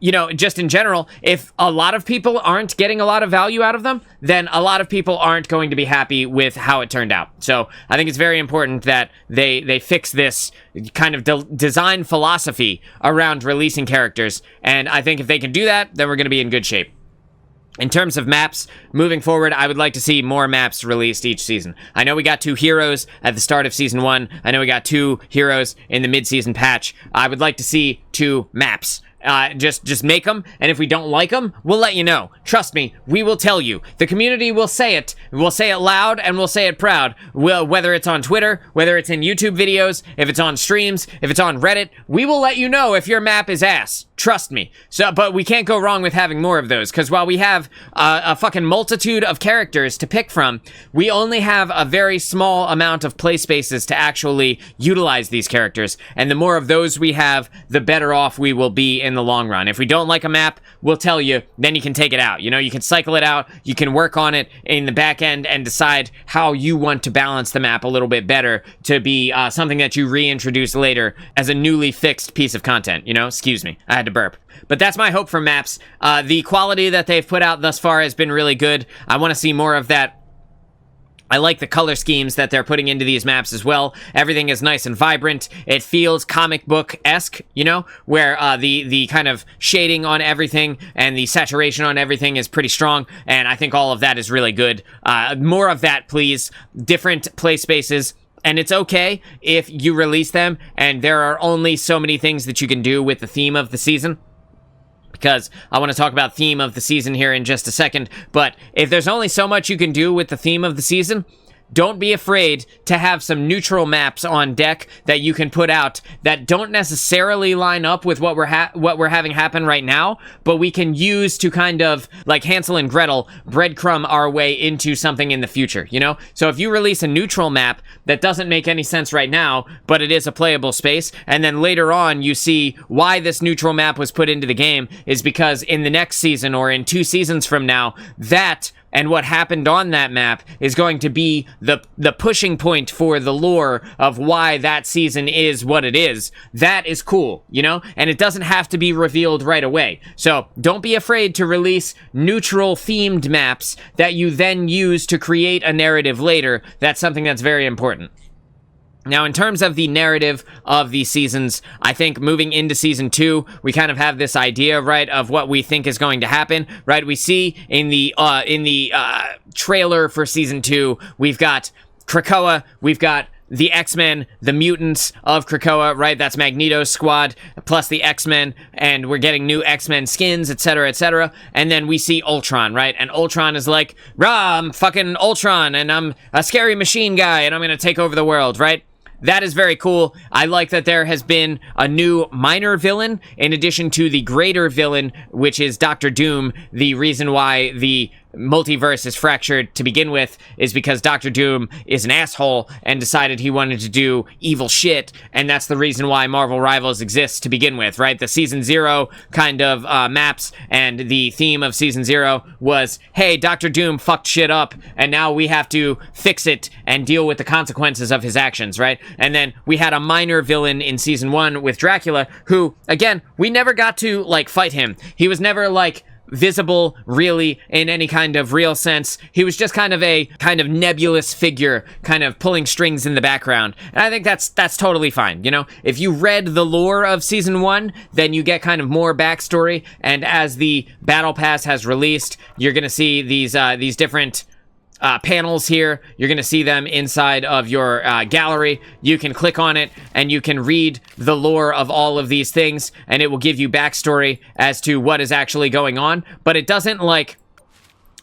you know, just in general, if a lot of people aren't getting a lot of value out of them, then a lot of people aren't going to be happy with how it turned out. So I think it's very important that they fix this kind of design philosophy around releasing characters. And I think if they can do that, then we're going to be in good shape. In terms of maps, moving forward, I would like to see more maps released each season. I know we got 2 heroes at the start of Season 1. I know we got 2 heroes in the mid-season patch. I would like to see 2 maps. Just make them, and if we don't like them, we'll let you know. Trust me, we will tell you. The community will say it. We'll say it loud, and we'll say it proud. Whether it's on Twitter, whether it's in YouTube videos, if it's on streams, if it's on Reddit, we will let you know if your map is ass. Trust me. But we can't go wrong with having more of those, because while we have a fucking multitude of characters to pick from, we only have a very small amount of play spaces to actually utilize these characters, and the more of those we have, the better off we will be in the long run. If we don't like a map, we'll tell you, then you can take it out. You know, you can cycle it out, you can work on it in the back end and decide how you want to balance the map a little bit better to be something that you reintroduce later as a newly fixed piece of content, you know? Excuse me, I had to burp. But that's my hope for maps. The quality that they've put out thus far has been really good. I want to see more of that. I like the color schemes that they're putting into these maps as well. Everything is nice and vibrant. It feels comic book-esque, you know, where the kind of shading on everything and the saturation on everything is pretty strong, and I think all of that is really good. More of that, please. Different play spaces. And it's okay if you release them and there are only so many things that you can do with the theme of the season, because I want to talk about theme of the season here in just a second. But if there's only so much you can do with the theme of the season, don't be afraid to have some neutral maps on deck that you can put out that don't necessarily line up with what we're having happen right now, but we can use to kind of, like Hansel and Gretel, breadcrumb our way into something in the future, you know? So if you release a neutral map that doesn't make any sense right now, but it is a playable space, and then later on you see why this neutral map was put into the game is because in the next season or in 2 seasons from now, that and what happened on that map is going to be the pushing point for the lore of why that season is what it is. That is cool, you know? And it doesn't have to be revealed right away. So don't be afraid to release neutral themed maps that you then use to create a narrative later. That's something that's very important. Now, in terms of the narrative of these seasons, I think moving into Season 2, we kind of have this idea, right, of what we think is going to happen, right? We see in the trailer for Season 2, we've got Krakoa, we've got the X-Men, the mutants of Krakoa, right? That's Magneto's squad, plus the X-Men, and we're getting new X-Men skins, etc., etc. And then we see Ultron, right? And Ultron is like, rah, I'm fucking Ultron, and I'm a scary machine guy, and I'm gonna take over the world, right? That is very cool. I like that there has been a new minor villain in addition to the greater villain, which is Dr. Doom. The reason why the multiverse is fractured to begin with is because Dr. Doom is an asshole and decided he wanted to do evil shit, and that's the reason why Marvel Rivals exists to begin with, right? The Season 0 kind of maps, and the theme of Season 0 was, hey, Dr. Doom fucked shit up, and now we have to fix it and deal with the consequences of his actions, right? And then we had a minor villain in Season 1 with Dracula, who, again, we never got to, like, fight him. He was never, like, visible really in any kind of real sense. He was just kind of a nebulous figure, kind of pulling strings in the background. And I think that's totally fine. You know, if you read the lore of Season 1, then you get kind of more backstory. And as the Battle Pass has released, you're going to see these different panels here. You're going to see them inside of your gallery. You can click on it and you can read the lore of all of these things, and it will give you backstory as to what is actually going on. But it doesn't, like,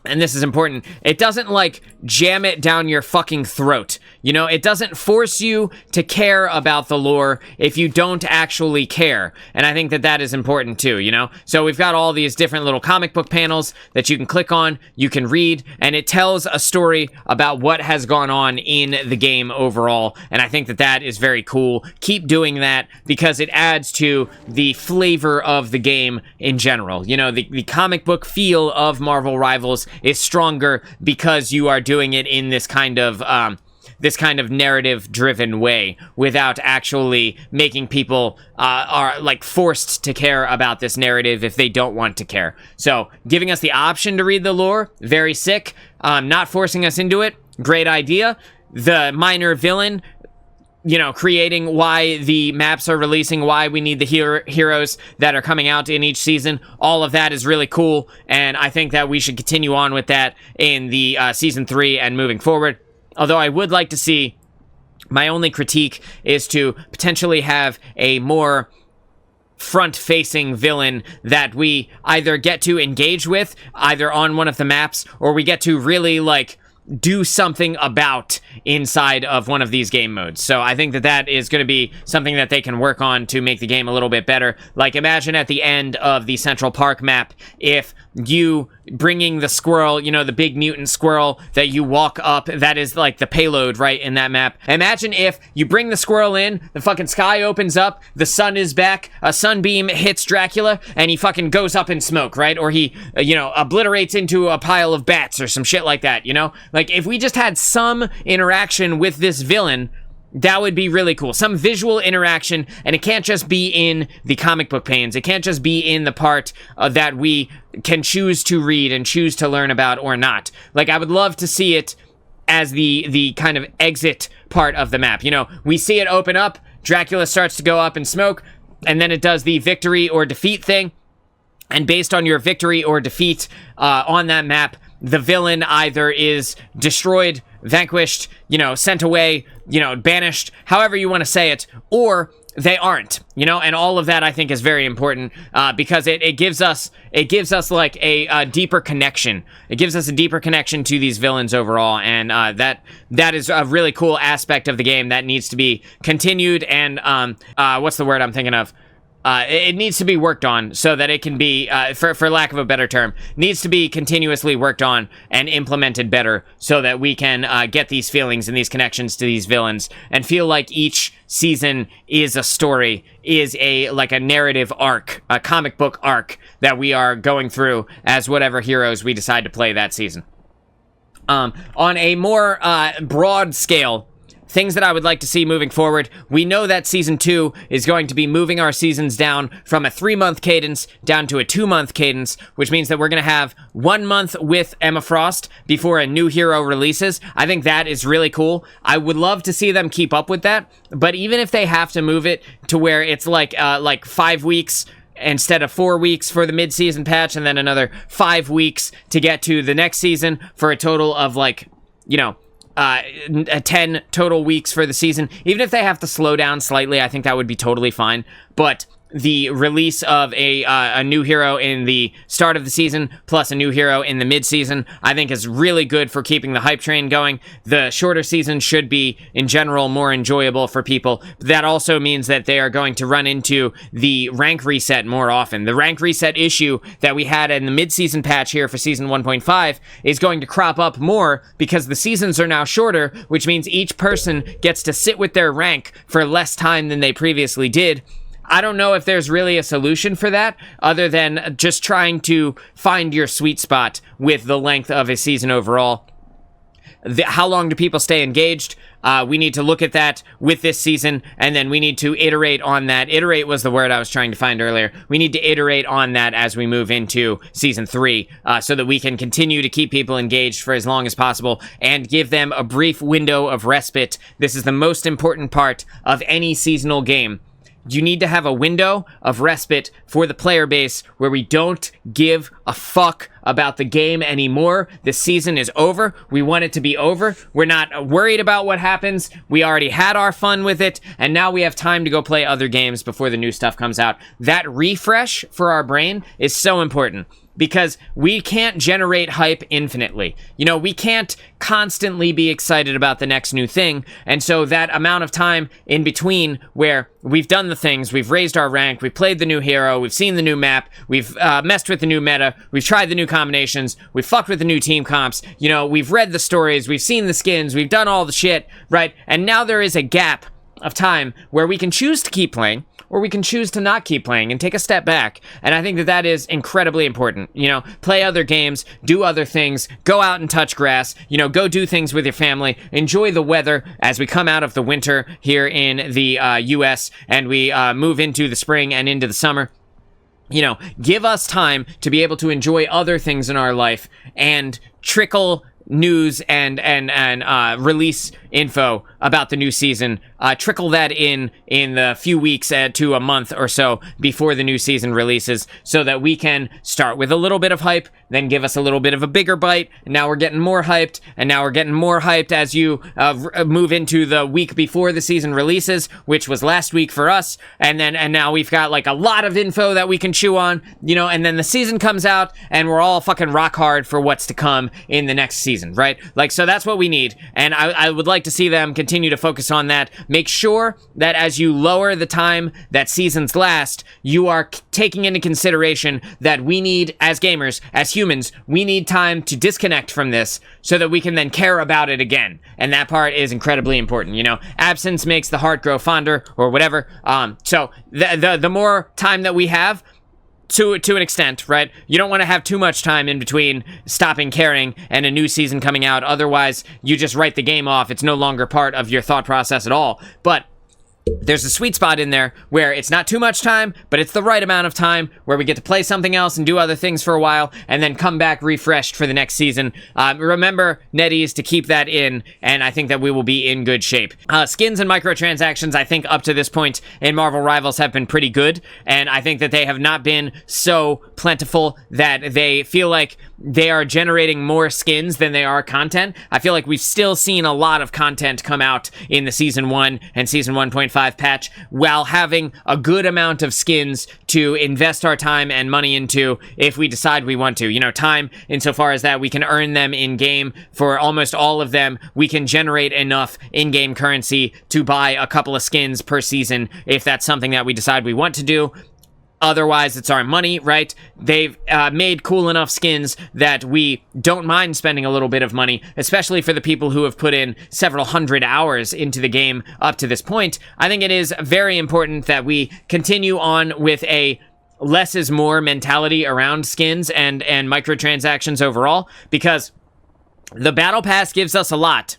and this is important, it doesn't, like, jam it down your fucking throat. You know, it doesn't force you to care about the lore if you don't actually care. And I think that that is important too, you know? So we've got all these different little comic book panels that you can click on, you can read, and it tells a story about what has gone on in the game overall. And I think that that is very cool. Keep doing that because it adds to the flavor of the game in general. You know, the comic book feel of Marvel Rivals is stronger because you are doing it in this kind of narrative-driven way without actually making people are like forced to care about this narrative if they don't want to care. So giving us the option to read the lore, very sick. Not forcing us into it, great idea. The minor villain, you know, creating why the maps are releasing, why we need the heroes that are coming out in each season. All of that is really cool, and I think that we should continue on with that in the Season 3 and moving forward. Although I would like to see, my only critique is to potentially have a more front-facing villain that we either get to engage with, either on one of the maps, or we get to really, like, do something about inside of one of these game modes. So I think that that is going to be something that they can work on to make the game a little bit better. Like, imagine at the end of the Central Park map, if you bringing the squirrel, you know, the big mutant squirrel that you walk up, that is like the payload, right, in that map. Imagine if you bring the squirrel in, the fucking sky opens up, the sun is back, a sunbeam hits Dracula, and he fucking goes up in smoke, right? Or he, you know, obliterates into a pile of bats or some shit like that, you know? Like, if we just had some interaction with this villain, that would be really cool. Some visual interaction, and it can't just be in the comic book panes. It can't just be in the part that we can choose to read and choose to learn about or not. Like, I would love to see it as the kind of exit part of the map. You know, we see it open up, Dracula starts to go up in smoke, and then it does the victory or defeat thing. And based on your victory or defeat on that map, the villain either is destroyed, vanquished, you know, sent away, you know, banished, however you want to say it, or they aren't, you know, and all of that I think is very important because it gives us like a deeper connection. It gives us a deeper connection to these villains overall, and that is a really cool aspect of the game that needs to be continued and what's the word I'm thinking of? It needs to be worked on so that it can be, for lack of a better term, needs to be continuously worked on and implemented better so that we can get these feelings and these connections to these villains and feel like each season is a story, is like a narrative arc, a comic book arc that we are going through as whatever heroes we decide to play that season. On a more broad scale, things that I would like to see moving forward. We know that Season 2 is going to be moving our seasons down from a 3-month cadence down to a 2-month cadence, which means that we're going to have 1 month with Emma Frost before a new hero releases. I think that is really cool. I would love to see them keep up with that, but even if they have to move it to where it's like 5 weeks instead of 4 weeks for the mid-season patch and then another 5 weeks to get to the next season for a total of 10 total weeks for the season. Even if they have to slow down slightly, I think that would be totally fine. But the release of a new hero in the start of the season plus a new hero in the mid-season, I think is really good for keeping the hype train going. The shorter season should be, in general, more enjoyable for people. That also means that they are going to run into the rank reset more often. The rank reset issue that we had in the mid-season patch here for Season 1.5 is going to crop up more because the seasons are now shorter, which means each person gets to sit with their rank for less time than they previously did. I don't know if there's really a solution for that other than just trying to find your sweet spot with the length of a season overall. How long do people stay engaged? We need to look at that with this season, and then we need to iterate on that. Iterate was the word I was trying to find earlier. We need to iterate on that as we move into Season 3 so that we can continue to keep people engaged for as long as possible and give them a brief window of respite. This is the most important part of any seasonal game. You need to have a window of respite for the player base where we don't give a fuck about the game anymore. The season is over. We want it to be over. We're not worried about what happens. We already had our fun with it, and now we have time to go play other games before the new stuff comes out. That refresh for our brain is so important, because we can't generate hype infinitely. You know, we can't constantly be excited about the next new thing, and so that amount of time in between where we've done the things, we've raised our rank, we've played the new hero, we've seen the new map, we've messed with the new meta, we've tried the new combinations, we've fucked with the new team comps, you know, we've read the stories, we've seen the skins, we've done all the shit, right? And now there is a gap of time where we can choose to keep playing, or we can choose to not keep playing and take a step back. And I think that that is incredibly important. You know, play other games, do other things, go out and touch grass, you know, go do things with your family, enjoy the weather as we come out of the winter here in the US and we move into the spring and into the summer. You know, give us time to be able to enjoy other things in our life and trickle news and release info about the new season. Trickle that in the few weeks to a month or so before the new season releases, so that we can start with a little bit of hype, then give us a little bit of a bigger bite, and now we're getting more hyped, and now we're getting more hyped as you move into the week before the season releases, which was last week for us, and now we've got like a lot of info that we can chew on, and then the season comes out, and we're all fucking rock hard for what's to come in the next season, right? Like, so that's what we need, and I would like to see them continue to focus on that. Make sure that as you lower the time that seasons last, you are taking into consideration that we need, as gamers, as humans, we need time to disconnect from this so that we can then care about it again. And that part is incredibly important. Absence makes the heart grow fonder, or whatever. So the more time that we have, to an extent, right? You don't want to have too much time in between stopping caring and a new season coming out. Otherwise, you just write the game off. It's no longer part of your thought process at all. But there's a sweet spot in there where it's not too much time, but it's the right amount of time where we get to play something else and do other things for a while and then come back refreshed for the next season. Remember, NetEase, to keep that in, and I think that we will be in good shape. Skins and microtransactions, I think up to this point in Marvel Rivals have been pretty good, and I think that they have not been so plentiful that they feel like they are generating more skins than they are content. I feel like we've still seen a lot of content come out in the Season 1 and Season 1.5 patch, while having a good amount of skins to invest our time and money into if we decide we want to. Time insofar as that we can earn them in-game. For almost all of them, we can generate enough in-game currency to buy a couple of skins per season if that's something that we decide we want to do. Otherwise, it's our money, right? They've made cool enough skins that we don't mind spending a little bit of money, especially for the people who have put in several hundred hours into the game up to this point. I think it is very important that we continue on with a less is more mentality around skins and microtransactions overall, because the Battle Pass gives us a lot.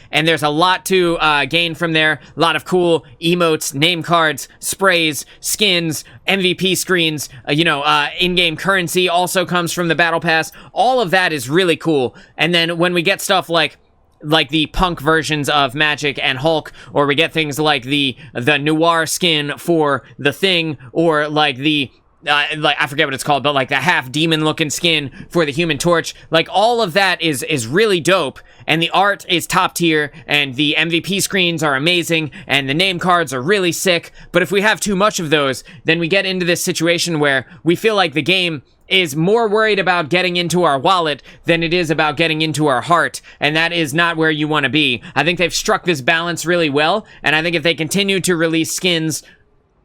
And there's a lot to gain from there. A lot of cool emotes, name cards, sprays, skins, MVP screens, in-game currency also comes from the Battle Pass. All of that is really cool. And then when we get stuff like the punk versions of Magic and Hulk, or we get things like the Noir skin for the Thing, or like the I forget what it's called, but like the half demon looking skin for the Human Torch, like all of that is really dope, and the art is top tier, and the MVP screens are amazing, and the name cards are really sick. But if we have too much of those, then we get into this situation where we feel like the game is more worried about getting into our wallet than it is about getting into our heart, and that is not where you want to be. I think they've struck this balance really well, and I think if they continue to release skins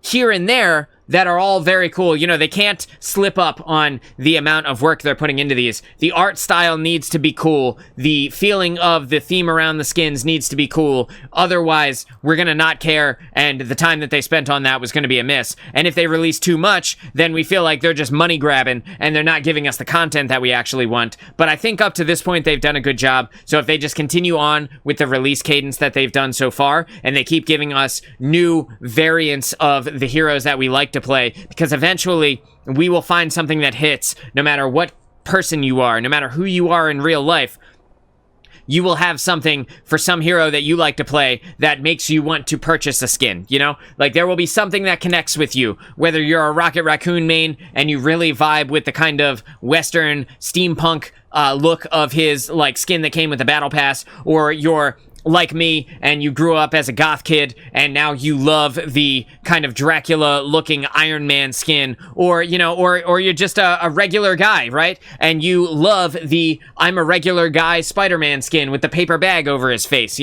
here and there that are all very cool. They can't slip up on the amount of work they're putting into these. The art style needs to be cool. The feeling of the theme around the skins needs to be cool. Otherwise, we're going to not care, and the time that they spent on that was going to be a miss. And if they release too much, then we feel like they're just money grabbing, and they're not giving us the content that we actually want. But I think up to this point, they've done a good job. So if they just continue on with the release cadence that they've done so far, and they keep giving us new variants of the heroes that we like to play, because eventually we will find something that hits. No matter what person you are, no matter who you are in real life, you will have something for some hero that you like to play that makes you want to purchase a skin, Like, there will be something that connects with you, whether you're a Rocket Raccoon main and you really vibe with the kind of Western steampunk look of his, skin that came with the Battle Pass, or you're like me, and you grew up as a goth kid, and now you love the kind of Dracula-looking Iron Man skin, or you're just a regular guy, right? And you love the I'm a regular guy Spider-Man skin with the paper bag over his face,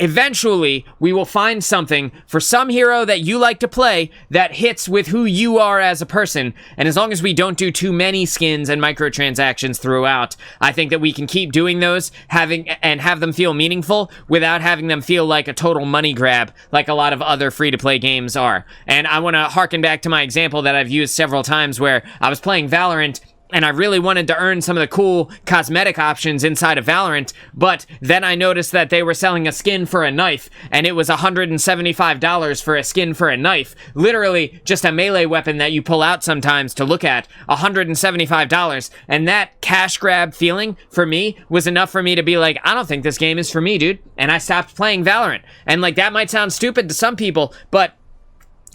Eventually, we will find something for some hero that you like to play that hits with who you are as a person. And as long as we don't do too many skins and microtransactions throughout, I think that we can keep doing those, have them feel meaningful without having them feel like a total money grab, like a lot of other free-to-play games are. And I want to harken back to my example that I've used several times, where I was playing Valorant, and I really wanted to earn some of the cool cosmetic options inside of Valorant, but then I noticed that they were selling a skin for a knife, and it was $175 for a skin for a knife. Literally, just a melee weapon that you pull out sometimes to look at, $175. And that cash grab feeling, for me, was enough for me to be like, I don't think this game is for me, dude. And I stopped playing Valorant. And, like, that might sound stupid to some people, but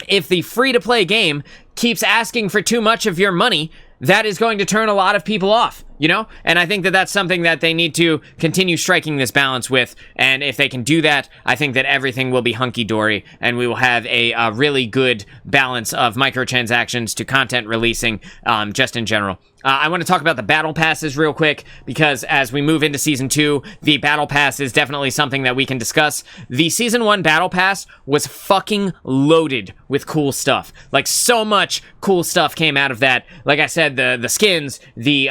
if the free-to-play game keeps asking for too much of your money, that is going to turn a lot of people off, you know? And I think that that's something that they need to continue striking this balance with. And if they can do that, I think that everything will be hunky-dory, and we will have a really good balance of microtransactions to content releasing, just in general. I want to talk about the battle passes real quick, because as we move into Season 2, the battle pass is definitely something that we can discuss. The Season 1 battle pass was fucking loaded with cool stuff. Like, so much cool stuff came out of that. Like I said, the skins, the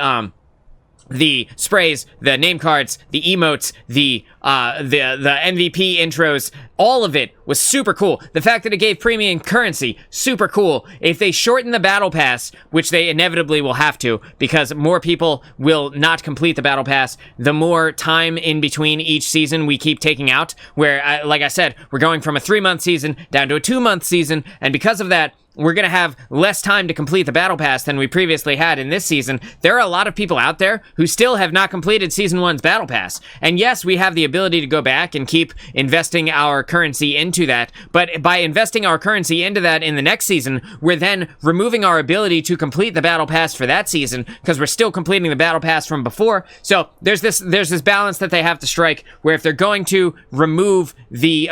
sprays, the name cards, the emotes, the MVP intros, all of it was super cool. The fact that it gave premium currency, super cool. If they shorten the battle pass, which they inevitably will have to, because more people will not complete the battle pass, the more time in between each season we keep taking out, where, like I said, we're going from a 3-month season down to a 2-month season, and because of that, we're going to have less time to complete the battle pass than we previously had in this season. There are a lot of people out there who still have not completed Season 1's battle pass. And yes, we have the ability to go back and keep investing our currency into that, but by investing our currency into that in the next season, we're then removing our ability to complete the battle pass for that season, because we're still completing the battle pass from before. So there's this balance that they have to strike, where if they're going to remove the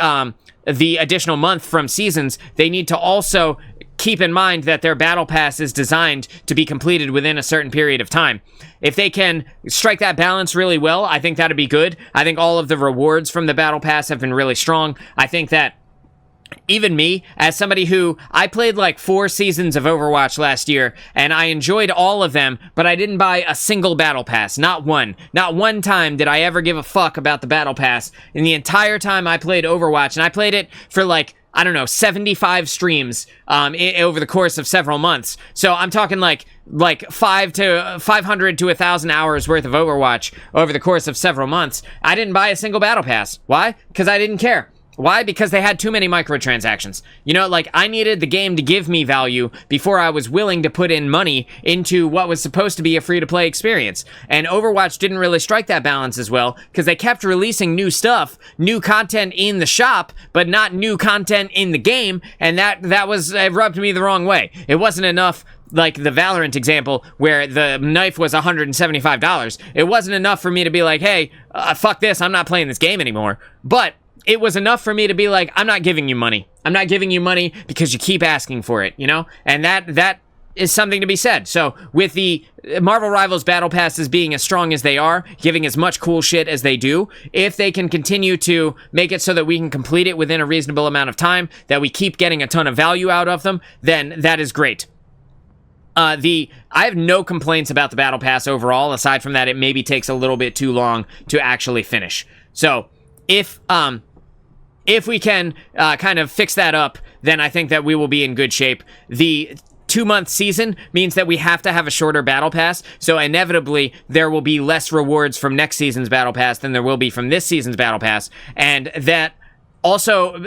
additional month from seasons, they need to also keep in mind that their battle pass is designed to be completed within a certain period of time. If they can strike that balance really well, I think that'd be good. I think all of the rewards from the battle pass have been really strong. I think that even me, as somebody who, I played like 4 seasons of Overwatch last year, and I enjoyed all of them, but I didn't buy a single battle pass. Not one. Not one time did I ever give a fuck about the battle pass in the entire time I played Overwatch, and I played it for like, I don't know, 75 streams over the course of several months. So I'm talking like 500 to 1,000 hours worth of Overwatch over the course of several months. I didn't buy a single battle pass. Why? Because I didn't care. Why? Because they had too many microtransactions. You know, like, I needed the game to give me value before I was willing to put in money into what was supposed to be a free-to-play experience. And Overwatch didn't really strike that balance as well, because they kept releasing new stuff, new content in the shop, but not new content in the game, and that rubbed me the wrong way. It wasn't enough, like the Valorant example, where the knife was $175. It wasn't enough for me to be like, hey, fuck this, I'm not playing this game anymore. But it was enough for me to be like, I'm not giving you money. I'm not giving you money because you keep asking for it, you know? And that is something to be said. So with the Marvel Rivals Battle Passes being as strong as they are, giving as much cool shit as they do, if they can continue to make it so that we can complete it within a reasonable amount of time, that we keep getting a ton of value out of them, then that is great. I have no complaints about the Battle Pass overall, aside from that it maybe takes a little bit too long to actually finish. So if we can kind of fix that up, then I think that we will be in good shape. The 2-month season means that we have to have a shorter battle pass, so inevitably there will be less rewards from next season's battle pass than there will be from this season's battle pass, and that also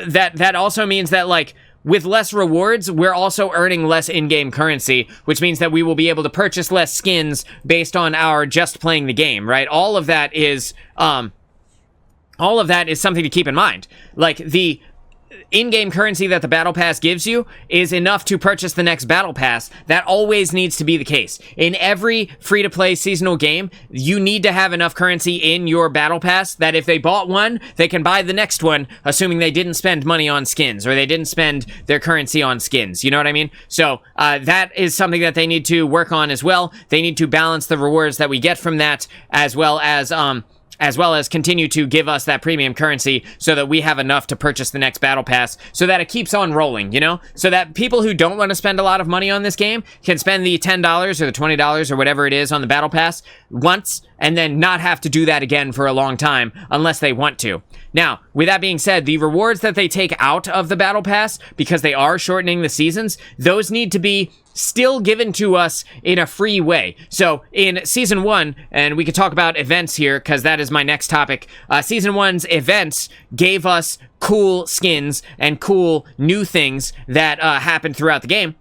means that, like, with less rewards, we're also earning less in-game currency, which means that we will be able to purchase less skins based on our just playing the game, right? All of that is something to keep in mind. Like, the in-game currency that the Battle Pass gives you is enough to purchase the next Battle Pass. That always needs to be the case. In every free-to-play seasonal game, you need to have enough currency in your Battle Pass that if they bought one, they can buy the next one, assuming they didn't spend money on skins, or they didn't spend their currency on skins. You know what I mean? So, that is something that they need to work on as well. They need to balance the rewards that we get from that, as well as continue to give us that premium currency so that we have enough to purchase the next battle pass, so that it keeps on rolling, you know? So that people who don't want to spend a lot of money on this game can spend the $10 or the $20 or whatever it is on the battle pass once, and then not have to do that again for a long time unless they want to. Now, with that being said, the rewards that they take out of the Battle Pass, because they are shortening the seasons, those need to be still given to us in a free way. So in Season 1, and we could talk about events here, because that is my next topic, Season 1's events gave us cool skins and cool new things that happened throughout the game.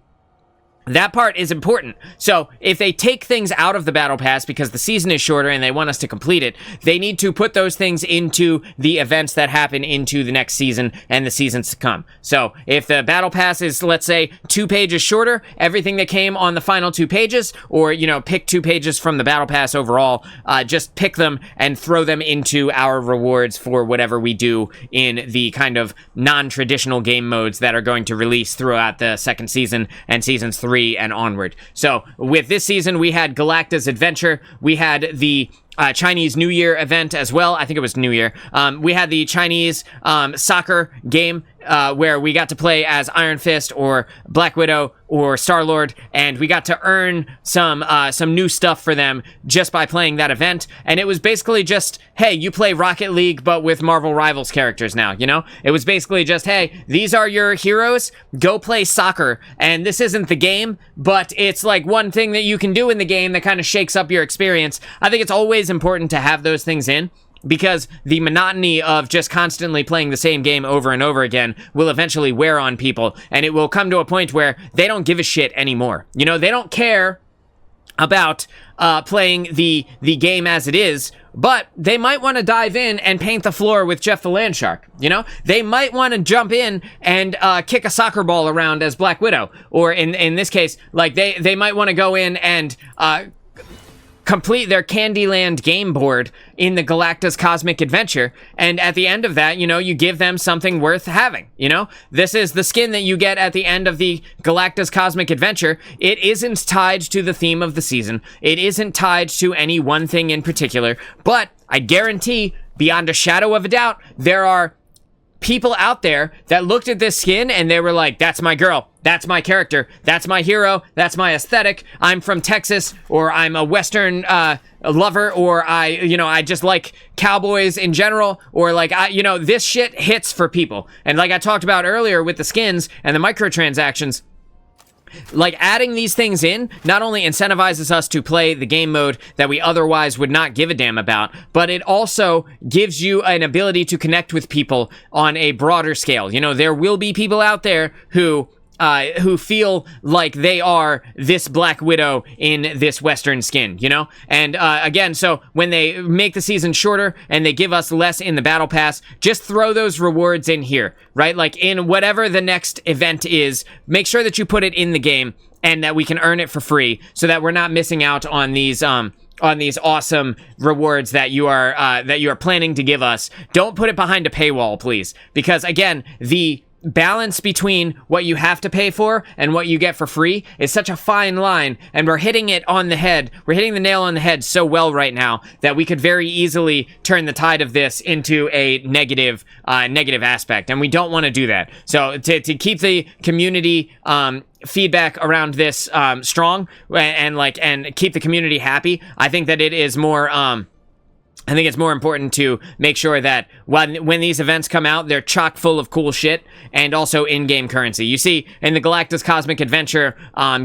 That part is important. So if they take things out of the Battle Pass because the season is shorter and they want us to complete it, they need to put those things into the events that happen into the next season and the seasons to come. So if the Battle Pass is, let's say, 2 pages shorter, everything that came on the final 2 pages, or, pick 2 pages from the Battle Pass overall, just pick them and throw them into our rewards for whatever we do in the kind of non-traditional game modes that are going to release throughout the second season and seasons 3 and onward. So with this season, we had Galacta's Adventure. We had the Chinese New Year event as well. I think it was New Year. We had the Chinese soccer game where we got to play as Iron Fist or Black Widow or Star-Lord, and we got to earn some new stuff for them just by playing that event. And it was basically just, hey, you play Rocket League, but with Marvel Rivals characters now, It was basically just, hey, these are your heroes, go play soccer. And this isn't the game, but it's like one thing that you can do in the game that kind of shakes up your experience. I think it's always important to have those things in, because the monotony of just constantly playing the same game over and over again will eventually wear on people, and it will come to a point where they don't give a shit anymore. They don't care about playing the game as it is, but they might want to dive in and paint the floor with Jeff the Landshark. They might want to jump in and kick a soccer ball around as Black Widow, or in this case, like they might want to go in and complete their Candyland game board in the Galacta's Cosmic Adventure, and at the end of that, you give them something worth having. This is the skin that you get at the end of the Galacta's Cosmic Adventure. It isn't tied to the theme of the season. It isn't tied to any one thing in particular, but I guarantee, beyond a shadow of a doubt, there are people out there that looked at this skin and they were like, that's my girl, that's my character, that's my hero, that's my aesthetic, I'm from Texas, or I'm a Western lover, or I just like cowboys in general, or like, this shit hits for people. And like I talked about earlier with the skins and the microtransactions, like adding these things in not only incentivizes us to play the game mode that we otherwise would not give a damn about, but it also gives you an ability to connect with people on a broader scale. There will be people out there who feel like they are this Black Widow in this Western skin, And again, so when they make the season shorter and they give us less in the Battle Pass, just throw those rewards in here, right? Like in whatever the next event is, make sure that you put it in the game and that we can earn it for free, so that we're not missing out on these awesome rewards that you are planning to give us. Don't put it behind a paywall, please, because again, the balance between what you have to pay for and what you get for free is such a fine line, and we're hitting it on the head. We're hitting the nail on the head so well right now that we could very easily turn the tide of this into a negative aspect, and we don't want to do that. So to keep the community feedback around this strong and keep the community happy, I think that it is more I think it's more important to make sure that when these events come out, they're chock full of cool shit and also in-game currency. You see, in the Galacta's Cosmic Adventure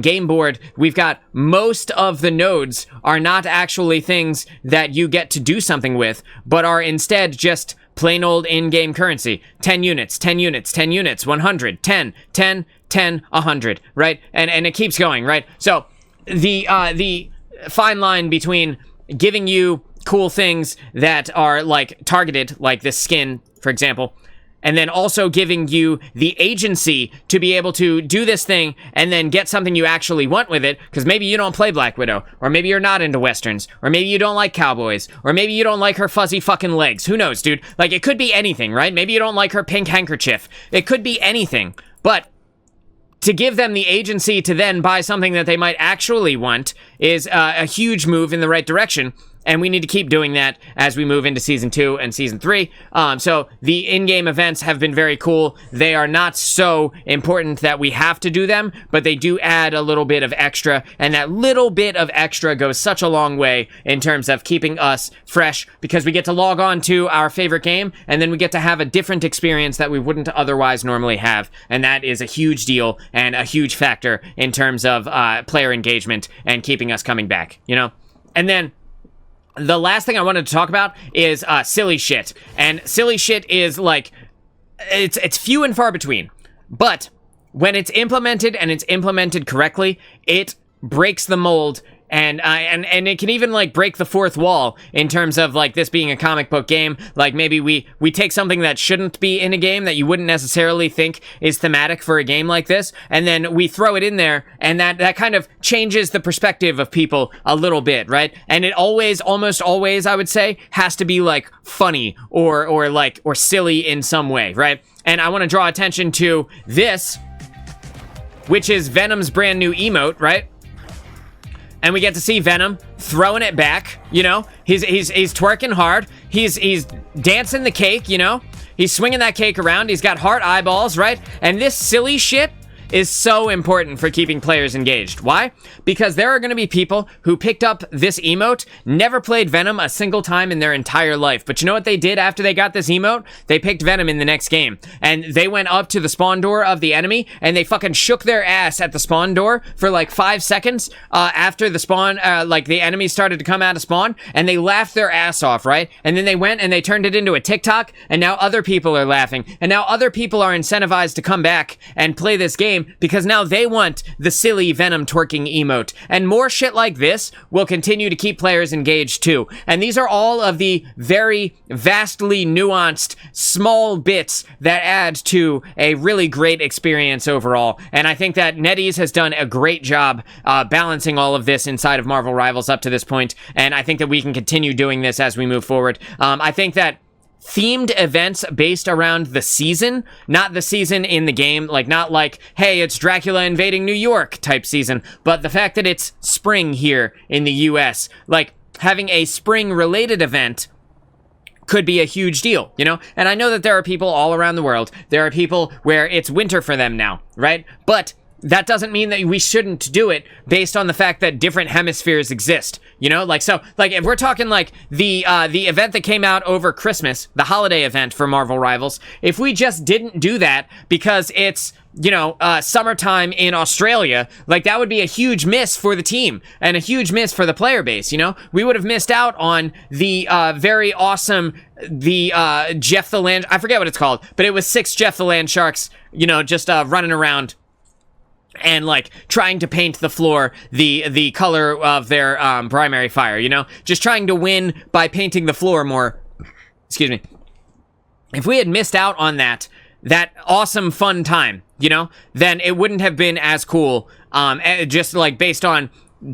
game board, we've got most of the nodes are not actually things that you get to do something with, but are instead just plain old in-game currency. 10 units, 10 units, 10 units, 100, 10, 10, 10, 100, right? And it keeps going, right? So the fine line between giving you cool things that are like targeted, like this skin, for example, and then also giving you the agency to be able to do this thing and then get something you actually want with it, because maybe you don't play Black Widow, or maybe you're not into Westerns, or maybe you don't like cowboys, or maybe you don't like her fuzzy fucking legs. Who knows, dude? Like, it could be anything, right? Maybe you don't like her pink handkerchief. It could be anything, but to give them the agency to then buy something that they might actually want is a huge move in the right direction. and we need to keep doing that as we move into Season 2 and Season 3. So the in-game events have been very cool. They are not so important that we have to do them, but they do add a little bit of extra, and that little bit of extra goes such a long way in terms of keeping us fresh, because we get to log on to our favorite game, and then we get to have a different experience that we wouldn't otherwise normally have, and that is a huge deal and a huge factor in terms of player engagement and keeping us coming back, you know? And then the last thing I wanted to talk about is silly shit. And silly shit is like, it's few and far between. But when it's implemented and it's implemented correctly, it breaks the mold. And it can even like break the fourth wall in terms of like this being a comic book game. Like maybe we take something that shouldn't be in a game that you wouldn't necessarily think is thematic for a game like this, and then we throw it in there, and that kind of changes the perspective of people a little bit, right? And it almost always, I would say, has to be like funny or silly in some way, right? And I want to draw attention to this, which is Venom's brand new emote, right? And we get to see Venom throwing it back, you know? He's twerking hard. He's dancing the cake, you know? He's swinging that cake around. He's got heart eyeballs, right? And this silly shit is so important for keeping players engaged. Why? Because there are going to be people who picked up this emote, never played Venom a single time in their entire life. But you know what they did after they got this emote? They picked Venom in the next game. And they went up to the spawn door of the enemy, and they fucking shook their ass at the spawn door for like 5 seconds after the spawn, like the enemy started to come out of spawn, and they laughed their ass off, right? And then they went and they turned it into a TikTok, and now other people are laughing. And now other people are incentivized to come back and play this game, because now they want the silly Venom twerking emote. And more shit like this will continue to keep players engaged too. And these are all of the very vastly nuanced small bits that add to a really great experience overall. And I think that NetEase has done a great job balancing all of this inside of Marvel Rivals up to this point. And I think that we can continue doing this as we move forward. I think that themed events based around the season, not the season in the game, like not like, hey, it's Dracula invading New York type season, but the fact that it's spring here in the US, like having a spring related event could be a huge deal, you know? And I know that there are people all around the world, there are people where it's winter for them now, right? But that doesn't mean that we shouldn't do it based on the fact that different hemispheres exist, you know? Like, so, like, if we're talking, like, the event that came out over Christmas, the holiday event for Marvel Rivals, if we just didn't do that because it's, you know, summertime in Australia, like, that would be a huge miss for the team and a huge miss for the player base, you know? We would have missed out on the very awesome, Jeff the Land, I forget what it's called, but it was 6 Jeff the Land Sharks, you know, just running around and like trying to paint the floor the color of their primary fire, you know, just trying to win by painting the floor more. Excuse me. If we had missed out on that awesome fun time, you know, then it wouldn't have been as cool.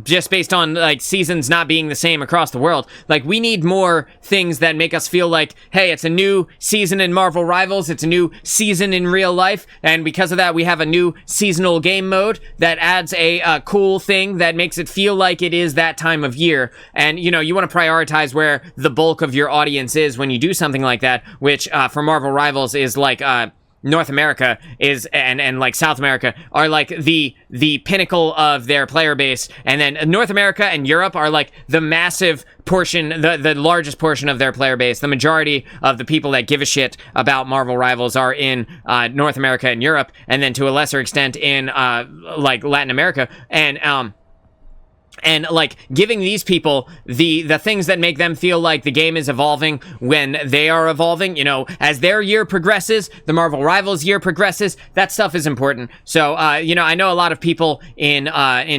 Just based on like seasons not being the same across the world. Like, we need more things that make us feel like, hey, it's a new season in Marvel Rivals, it's a new season in real life, and because of that we have a new seasonal game mode that adds a cool thing that makes it feel like it is that time of year. And, you know, you want to prioritize where the bulk of your audience is when you do something like that, which for Marvel Rivals is like North America is and like South America are like the pinnacle of their player base, and then North America and Europe are like the massive portion, the largest portion of their player base. The majority of the people that give a shit about Marvel Rivals are in North America and Europe, and then to a lesser extent in like Latin America. And like giving these people the things that make them feel like the game is evolving when they are evolving, you know, as their year progresses, the Marvel Rivals year progresses, that stuff is important. So, you know, I know a lot of people in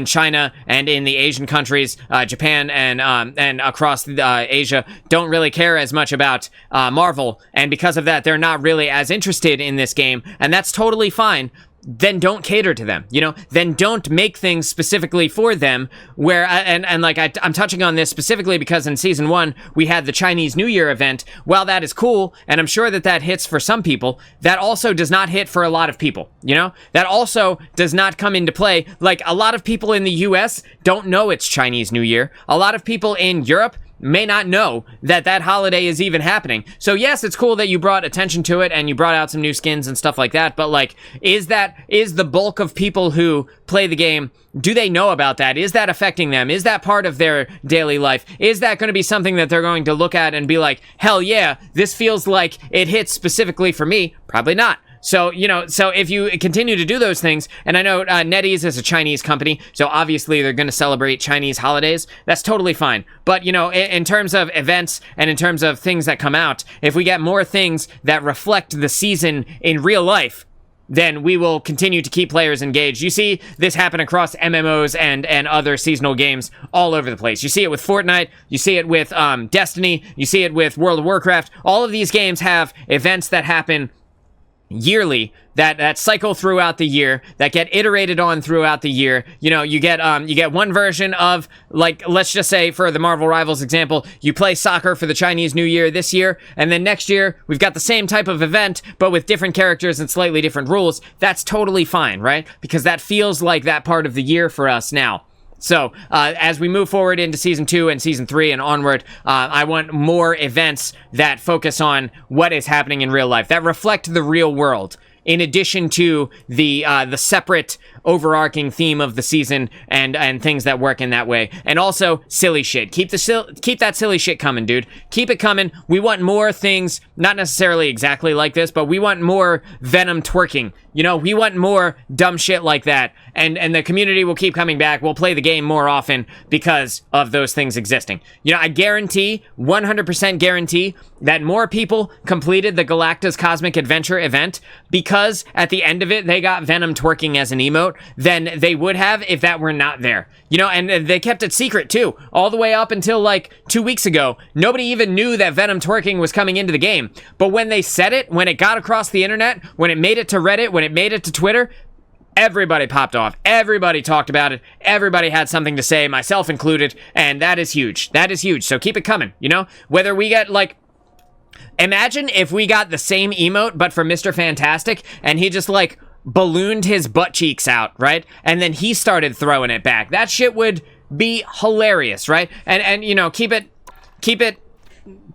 China and in the Asian countries, Japan and across Asia don't really care as much about Marvel. And because of that, they're not really as interested in this game. And that's totally fine. Then don't cater to them, you know, then don't make things specifically for them where, and like I'm touching on this specifically because in season 1, we had the Chinese New Year event. While that is cool, and I'm sure that hits for some people, that also does not hit for a lot of people, you know, that also does not come into play. Like, a lot of people in the US don't know it's Chinese New Year. A lot of people in Europe may not know that that holiday is even happening. So yes, it's cool that you brought attention to it and you brought out some new skins and stuff like that, but like, is the bulk of people who play the game, do they know about that? Is that affecting them? Is that part of their daily life? Is that going to be something that they're going to look at and be like, hell yeah, this feels like it hits specifically for me? Probably not. So, you know, so if you continue to do those things, and I know NetEase is a Chinese company, so obviously they're going to celebrate Chinese holidays. That's totally fine. But, you know, in terms of events and in terms of things that come out, if we get more things that reflect the season in real life, then we will continue to keep players engaged. You see this happen across MMOs and other seasonal games all over the place. You see it with Fortnite, you see it with Destiny, you see it with World of Warcraft. All of these games have events that happen yearly, that cycle throughout the year, that get iterated on throughout the year. You know, you get one version of, like, let's just say for the Marvel Rivals example, you play soccer for the Chinese New Year this year, and then next year we've got the same type of event but with different characters and slightly different rules. That's totally fine, right? Because that feels like that part of the year for us now. So, as we move forward into Season 2 and Season 3 and onward, I want more events that focus on what is happening in real life, that reflect the real world, in addition to the separate overarching theme of the season and things that work in that way. And also silly shit. Keep that silly shit coming, dude. Keep it coming. We want more things, not necessarily exactly like this, but we want more Venom twerking. You know, we want more dumb shit like that. And the community will keep coming back. We'll play the game more often because of those things existing. You know, I guarantee, 100% guarantee, that more people completed the Galacta's Cosmic Adventure event because at the end of it, they got Venom twerking as an emote than they would have if that were not there. You know, and they kept it secret too, all the way up until like 2 weeks ago. Nobody even knew that Venom twerking was coming into the game. But when they said it, when it got across the internet, when it made it to Reddit, when it made it to Twitter, everybody popped off. Everybody talked about it. Everybody had something to say, myself included, and that is huge. That is huge. So keep it coming, you know? Whether we get, like, imagine if we got the same emote, but for Mr. Fantastic, and he just, like, ballooned his butt cheeks out, right? And then he started throwing it back. That shit would be hilarious, right? And you know, keep it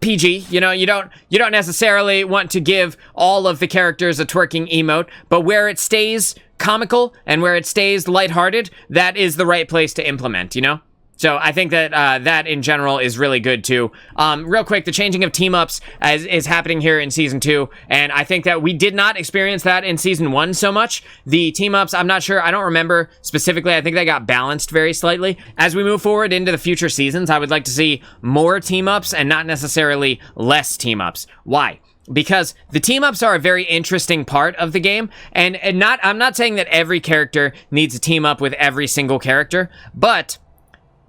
PG. You know, you don't necessarily want to give all of the characters a twerking emote, but where it stays comical and where it stays lighthearted, that is the right place to implement, you know? So I think that that in general is really good too. Real quick, the changing of team-ups is happening here in Season 2, and I think that we did not experience that in Season 1 so much. The team-ups, I'm not sure, I don't remember specifically, I think they got balanced very slightly. As we move forward into the future seasons, I would like to see more team-ups and not necessarily less team-ups. Why? Because the team-ups are a very interesting part of the game, and I'm not saying that every character needs a team-up with every single character, but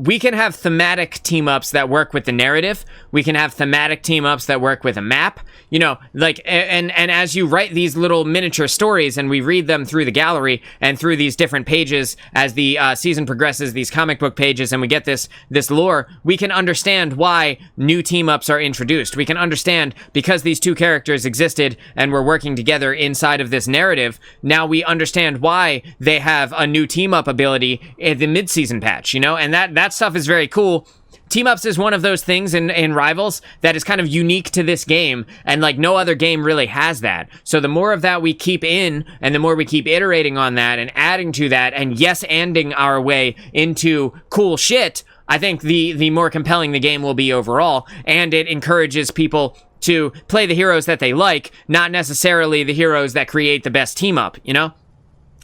we can have thematic team-ups that work with the narrative. We can have thematic team-ups that work with a map. You know, like, and as you write these little miniature stories and we read them through the gallery and through these different pages as the season progresses, these comic book pages, and we get this lore, we can understand why new team-ups are introduced. We can understand because these two characters existed and were working together inside of this narrative, now we understand why they have a new team-up ability in the mid-season patch, you know? And that stuff is very cool. Team-ups is one of those things in Rivals that is kind of unique to this game, and like no other game really has that. So the more of that we keep in, and the more we keep iterating on that and adding to that, and yes-anding our way into cool shit, I think the more compelling the game will be overall, and it encourages people to play the heroes that they like, not necessarily the heroes that create the best team-up, you know?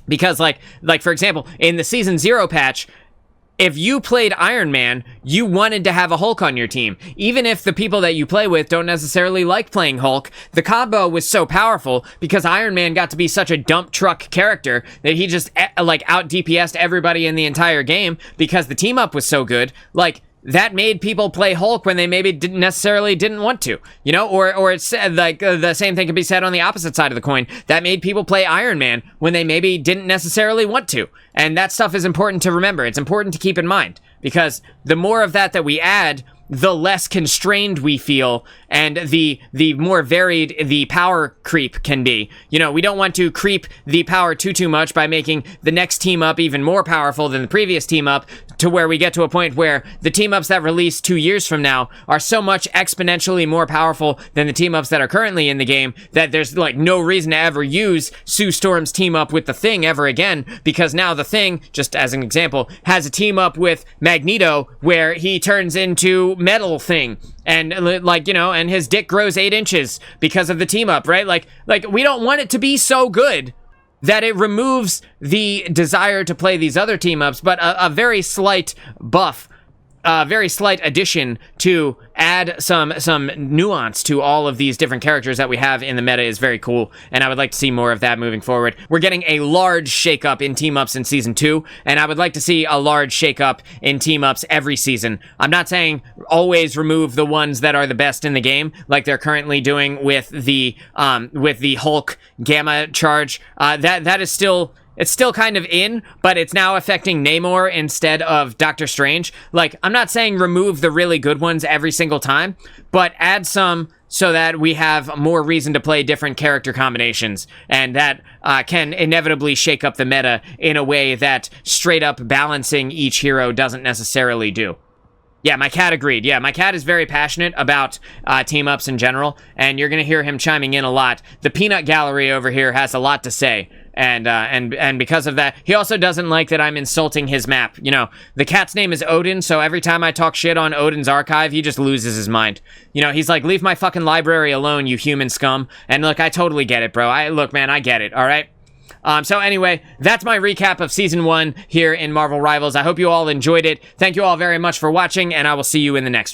Because like for example, in the Season 0 patch, if you played Iron Man, you wanted to have a Hulk on your team. Even if the people that you play with don't necessarily like playing Hulk, the combo was so powerful because Iron Man got to be such a dump truck character that he just, like, out DPS'd everybody in the entire game because the team up was so good. Like, that made people play Hulk when they maybe didn't want to, you know, or it's like the same thing can be said on the opposite side of the coin. That made people play Iron Man when they maybe didn't necessarily want to. And that stuff is important to remember. It's important to keep in mind because the more of that we add, the less constrained we feel and the more varied the power creep can be. You know, we don't want to creep the power too much by making the next team up even more powerful than the previous team up, to where we get to a point where the team ups that release 2 years from now are so much exponentially more powerful than the team ups that are currently in the game that there's like no reason to ever use Sue Storm's team up with the Thing ever again, because now the Thing, just as an example, has a team up with Magneto where he turns into Metal Thing, and like, you know, and his dick grows 8 inches because of the team up, right? Like we don't want it to be so good that it removes the desire to play these other team-ups, but a very slight buff, a very slight addition to add some nuance to all of these different characters that we have in the meta is very cool, and I would like to see more of that moving forward. We're getting a large shakeup in team-ups in Season 2, and I would like to see a large shakeup in team-ups every season. I'm not saying always remove the ones that are the best in the game, like they're currently doing with the Hulk Gamma charge. That is still... It's still kind of in, but it's now affecting Namor instead of Doctor Strange. Like, I'm not saying remove the really good ones every single time, but add some so that we have more reason to play different character combinations, and that can inevitably shake up the meta in a way that straight up balancing each hero doesn't necessarily do. Yeah, my cat agreed. Yeah, my cat is very passionate about team-ups in general, and you're going to hear him chiming in a lot. The peanut gallery over here has a lot to say, and because of that, he also doesn't like that I'm insulting his map. You know, the cat's name is Odin, so every time I talk shit on Odin's archive, he just loses his mind. You know, he's like, leave my fucking library alone, you human scum. And look, I totally get it, bro. Look, man, I get it, all right? So anyway, that's my recap of Season 1 here in Marvel Rivals. I hope you all enjoyed it. Thank you all very much for watching, and I will see you in the next one.